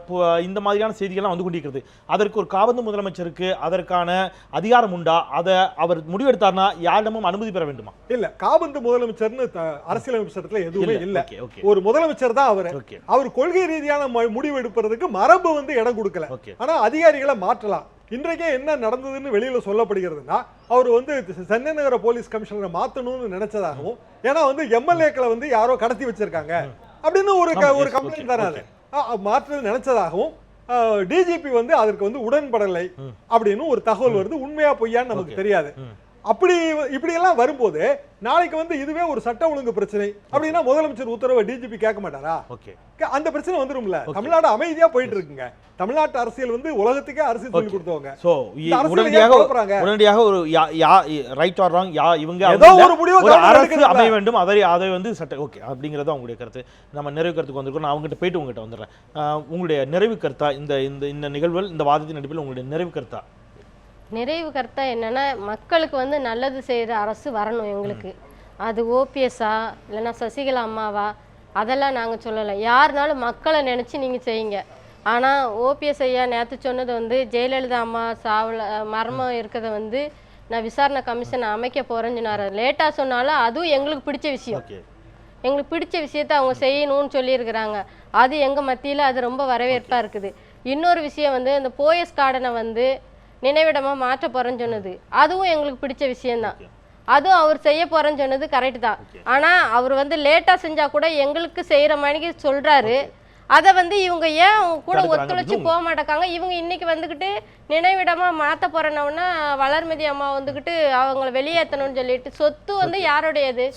இந்த மாதிரியான செய்திகள்லாம் வந்து கொண்டிருக்கிறது. அதற்கு ஒரு காபந்து முதலமைச்சருக்கு அதற்கான அதிகாரம் உண்டா? அதை அவர் முடிவெடுத்தார்னா யாரிடமும் அனுமதி பெற வேண்டுமா? இல்ல, காபந்து முதலமைச்சர்னு அரசியலமைப்பு சட்டத்துல எதுவுமே இல்ல. ஒரு முதலமைச்சர் தான் அவர் கொள்கை ரீதியான முடிவு எடுப்பதற்கு மரபு வந்து இடம் கொடுக்கல. ஆனா அதிகாரிகளை மாற்றலாம். இன்றைக்கே என்ன நடந்ததுன்னு வெளியில சொல்லப்படுகிறதுனா, அவர் வந்து சென்னை நகர போலீஸ் கமிஷனரை மாத்தணும்னு நினைச்சதாகவும், ஏன்னா வந்து எம்எல்ஏக்களை வந்து யாரோ கடத்தி வச்சிருக்காங்க அப்படின்னு ஒரு கம்ப்ளைண்ட் தானே மாற்ற நினைச்சதாகவும், டிஜிபி வந்து அதற்கு வந்து உடன்படலை அப்படின்னு ஒரு தகவல் வருது. உண்மையா பொய்யான்னு நமக்கு தெரியாது. அப்படி இப்படி எல்லாம் வரும்போது நாளைக்கு வந்து இதுவே ஒரு சட்ட ஒழுங்கு பிரச்சனை அப்படின்னா முதலமைச்சர் உத்தரவை டிஜிபி கேட்க மாட்டாரா? அந்த பிரச்சனை வந்துரும்ல. தமிழ்நாடு அமைதியா போயிட்டு இருக்குங்க. தமிழ்நாட்டு அரசியல் வந்து உலகத்துக்கே அரசியல் சொல்லி கொடுத்தவங்க. சோ உடனடியாக ஒரு ரைட் ஆர் ராங் இவங்க ஏதோ ஒரு முடிவு அரசு அமைய வேண்டும், அதை வந்து சட்ட ஓகே அப்படிங்கறத உங்களுடைய கருத்து. நம்ம நிறைவு கருத்துக்கு வந்திருக்கோம். நான் அவங்ககிட்ட போயிட்டு உங்ககிட்ட வந்துடுறேன். உங்களுடைய நிறைவு கருத்தா இந்த நிகழ்வுகள், இந்த வாதத்தின் அடிப்படையில் உங்களுடைய நிறைவு கருத்தா? நிறைவு கருத்தா என்னன்னா, மக்களுக்கு வந்து நல்லது செய்கிற அரசு வரணும் எங்களுக்கு. அது ஓபிஎஸ்ஸா இல்லைன்னா சசிகலா அம்மாவா அதெல்லாம் நாங்கள் சொல்லலை. யாருனாலும் மக்களை நினச்சி நீங்கள் செய்யுங்க. ஆனால் ஓபிஎஸ் ஐயா நேற்று சொன்னது வந்து ஜெயலலிதா அம்மா சாவில் மர்மம் இருக்கிறத வந்து நான் விசாரணை கமிஷன் அமைக்க போகிறேன்னு சொன்னார். லேட்டாக சொன்னாலும் அதுவும் எங்களுக்கு பிடிச்ச விஷயம். எங்களுக்கு பிடிச்ச விஷயத்த அவங்க செய்யணும்னு சொல்லியிருக்கிறாங்க. அது எங்கள் மத்தியில் அது ரொம்ப வரவேற்பாக இருக்குது. இன்னொரு விஷயம் வந்து இந்த போயஸ் கார்டனை வந்து நினைவிடமாக மாற்ற போகிறேன்னு சொன்னது அதுவும் எங்களுக்கு பிடிச்ச விஷயம்தான். அதுவும் அவர் செய்ய போகிறேன்னு சொன்னது கரெக்டு தான். ஆனால் அவர் வந்து லேட்டாக செஞ்சால் கூட எங்களுக்கு செய்கிற மணிக்கு சொல்கிறாரு. அதை வந்து இவங்க ஏன் அவங்க கூட ஒத்துழைச்சி போக மாட்டேக்காங்க? இவங்க இன்னைக்கு வந்துக்கிட்டு நினைவிடமாக மாற்ற போகிறேன்னா வளர்மதி அம்மா வந்துக்கிட்டு அவங்கள வெளியேற்றணும்னு சொல்லிட்டு சொத்து வந்து யாருடையது?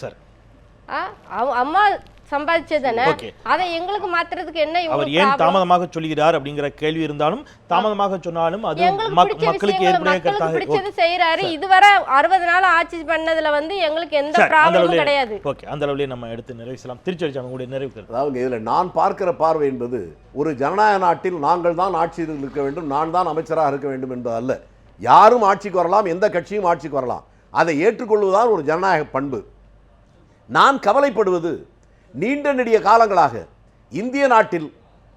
அம்மா சம்பாதிச்சதானே, அதை எங்களுக்கு மாத்துறதுக்கு என்ன? அவர் ஏன் தாமதமாக சொல்கிறார் அப்படிங்கிற கேள்வி இருந்தாலும், தாமதமாக சொன்னாலும் அது மக்களுக்கு பிடிச்சது செய்யறாரு. இதுவரை 60 நாள் ஆட்சி பண்ணதுல வந்து எங்களுக்கு எந்த ப்ராப்ளமும் கிடையாது. ஓகே, அந்த அளவுலயே நம்ம எடுத்து நிறைவேற்றலாம். திருச்செழிச்சாமி உங்களுடைய நிறைவு. அதாவது இதுல நான் பார்க்கிற பார்வை என்பது, ஒரு ஜனநாயக நாட்டில் நாங்கள் தான் ஆட்சியில் இருக்க வேண்டும், நான் தான் அமைச்சராக இருக்க வேண்டும் என்பது அல்ல. யாரும் ஆட்சிக்கு வரலாம், எந்த கட்சியும் ஆட்சிக்கு வரலாம். அதை ஏற்றுக்கொள்வதுதான் ஒரு ஜனநாயக பண்பு. நான் கவலைப்படுவது, நீண்ட நெடிய காலங்களாக இந்திய நாட்டில்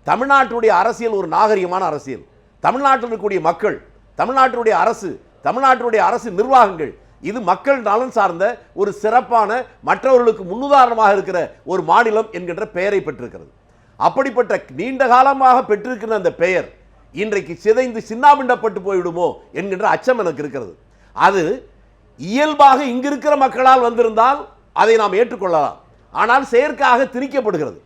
தமிழ்நாட்டுடைய அரசியல் ஒரு நாகரிகமான அரசியல். தமிழ்நாட்டில் இருக்கக்கூடிய மக்கள், தமிழ்நாட்டுடைய அரசு, தமிழ்நாட்டுடைய அரசு நிர்வாகங்கள், இது மக்கள் நலன் சார்ந்த ஒரு சிறப்பான, மற்றவர்களுக்கு முன்னுதாரணமாக இருக்கிற ஒரு மாநிலம் என்கின்ற பெயரை பெற்றிருக்கிறது. அப்படிப்பட்ட நீண்ட காலமாக பெற்றிருக்கிற அந்த பெயர் இன்றைக்கு சிதைந்து சின்னாபிண்டப்பட்டு போய்விடுமோ என்கின்ற அச்சம் எனக்கு இருக்கிறது. அது இயல்பாக இங்கிருக்கிற மக்களால் வந்திருந்தால் அதை நாம் ஏற்றுக்கொள்ளலாம். ஆனால் செயற்காக திணிக்கப்படுகிறது.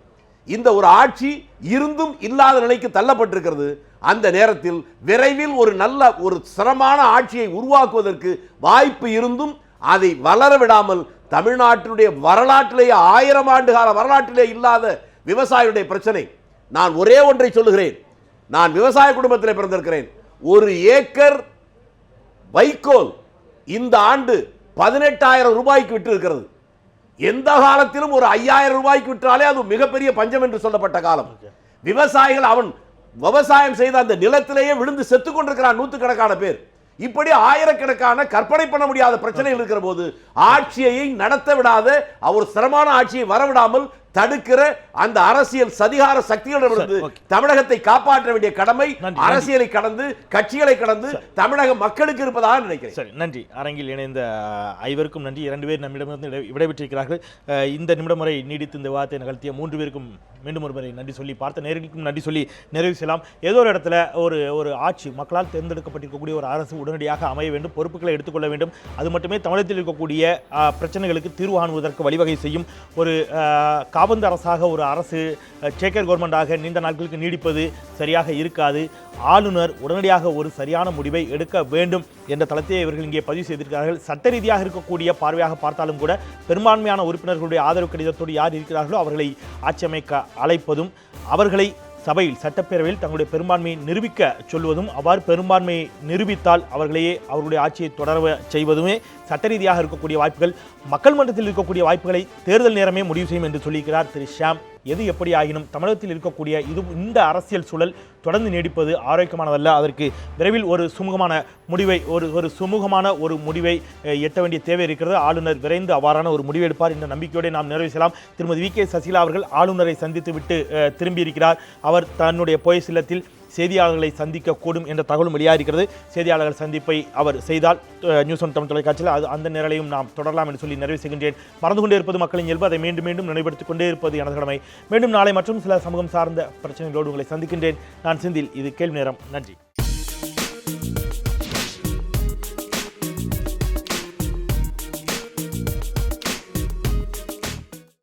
இந்த ஒரு ஆட்சி இருந்தும் இல்லாத நிலைக்கு தள்ளப்பட்டிருக்கிறது. அந்த நேரத்தில் விரைவில் ஒரு நல்ல ஒரு சிரமமான ஆட்சியை உருவாக்குவதற்கு வாய்ப்பு இருந்தும் அதை வளர விடாமல் தமிழ்நாட்டினுடைய வரலாற்றிலேயே 1000 ஆண்டு கால வரலாற்றிலே இல்லாத விவசாயியுடைய பிரச்சனை. நான் ஒரே ஒன்றை சொல்லுகிறேன். நான் விவசாய குடும்பத்தில் பிறந்திருக்கிறேன். 1 ஏக்கர் வைக்கோல் இந்த ஆண்டு 18,000 ரூபாய்க்கு விட்டு இருக்கிறது. எந்த காலத்திலும் ஒரு 5,000 ரூபாய்க்கு விற்றாலே அது மிகப்பெரிய பஞ்சம் என்று சொல்லப்பட்ட காலம். விவசாயிகள் அவன் விவசாயம் செய்த அந்த நிலத்திலேயே விழுந்து செத்துக் கொண்டிருக்கிறான் நூற்றுக்கணக்கான பேர். இப்படி ஆயிரக்கணக்கான கற்பனை பண்ண முடியாத பிரச்சனைகள் இருக்கிற போது ஆட்சியை நடத்த விடாத ஒரு சிரமமான ஆட்சியை வரவிடாமல் தடுக்கிற அந்த அரசியல் சதிகார சக்திகளிடமிருந்து தமிழகத்தை காப்பாற்ற வேண்டிய கடமை அரசியலை கடந்து கட்சிகளை கடந்து தமிழக மக்களுக்கு இருப்பதாக நினைக்கிறேன். சரி, நன்றி. அரங்கில் இணைந்த ஐவருக்கும் நன்றி. 2 பேர் நம்மிடமிருந்து விடைபெற்றிருக்கிறார்கள். இந்த நிமிடம் வரை நீடித்து இந்த வார்த்தை நிகழ்த்திய 3 பேருக்கும் மீண்டும் ஒரு முறை நன்றி சொல்லி, பார்த்த நேர்களுக்கும் நன்றி சொல்லி நிறைவு செய்யலாம். ஏதோ ஒரு இடத்துல ஒரு ஆட்சி மக்களால் தேர்ந்தெடுக்கப்பட்டிருக்கக்கூடிய ஒரு அரசு உடனடியாக அமைய வேண்டும், பொறுப்புகளை எடுத்துக்கொள்ள வேண்டும். அது மட்டுமே தமிழகத்தில் இருக்கக்கூடிய பிரச்சனைகளுக்கு தீர்வு காணுவதற்கு வழிவகை செய்யும். ஒரு காபந்து அரசாக ஒரு அரசு சேக்கர் கவர்மெண்டாக நீண்ட நாட்களுக்கு நீடிப்பது சரியாக இருக்காது. ஆளுநர் உடனடியாக ஒரு சரியான முடிவை எடுக்க வேண்டும் என்ற தளத்தை இவர்கள் இங்கே பதிவு செய்திருக்கிறார்கள். சட்ட ரீதியாக இருக்கக்கூடிய பார்வையாக பார்த்தாலும் கூட பெரும்பான்மையான உறுப்பினர்களுடைய ஆதரவு கடிதத்தோடு யார் இருக்கிறார்களோ அவர்களை ஆட்சி அமைக்க அழைப்பதும், அவர்களை சபையில் சட்டப்பேரவையில் தங்களுடைய பெரும்பான்மையை நிரூபிக்க சொல்வதும், அவ்வாறு பெரும்பான்மையை நிரூபித்தால் அவர்களையே அவர்களுடைய ஆட்சியை தொடர செய்வதுமே சட்ட ரீதியாக இருக்கக்கூடிய வாய்ப்புகள், மக்கள் மன்றத்தில் இருக்கக்கூடிய வாய்ப்புகளை தேர்தல் நேரமே முடிவு செய்யும் என்று சொல்லியிருக்கிறார் திரு ஷியாம். எது எப்படி ஆகினும் தமிழகத்தில் இருக்கக்கூடிய இந்த அரசியல் சூழல் தொடர்ந்து நீடிப்பது ஆரோக்கியமானதல்ல. அதற்கு விரைவில் ஒரு சுமூகமான முடிவை எட்ட வேண்டிய தேவை இருக்கிறது. ஆளுநர் விரைந்து அவ்வாறான ஒரு முடிவு எடுப்பார் என்ற நம்பிக்கையோடு நாம் நிறைவு செய்யலாம். திருமதி வி.கே. சசிகலா அவர்கள் ஆளுநரை சந்தித்து விட்டு திரும்பியிருக்கிறார். அவர் தன்னுடைய பொய் இல்லத்தில் செய்தியாளர்களை சந்திக்கக்கூடும் என்ற தகவலும் வெளியாகிறது. செய்தியாளர்கள் சந்திப்பை அவர் செய்தால் நியூஸ் ஒன் தமிழ் தொலைக்காட்சியில் அந்த நேரலையும் நாம் தொடரலாம் என்று சொல்லி நிறைவு செய்கின்றேன். மறந்து கொண்டே இருப்பது மக்களின் இயல்பு, அதை மீண்டும் மீண்டும் நினைவுபடுத்திக் கொண்டே இருப்பது எனது கடமை. மீண்டும் நாளை மற்றும் சில சமூகம் சார்ந்த பிரச்சனைகளோடு உங்களை சந்திக்கின்றேன். நான் செந்தில். இது கேள்வி நேரம். நன்றி.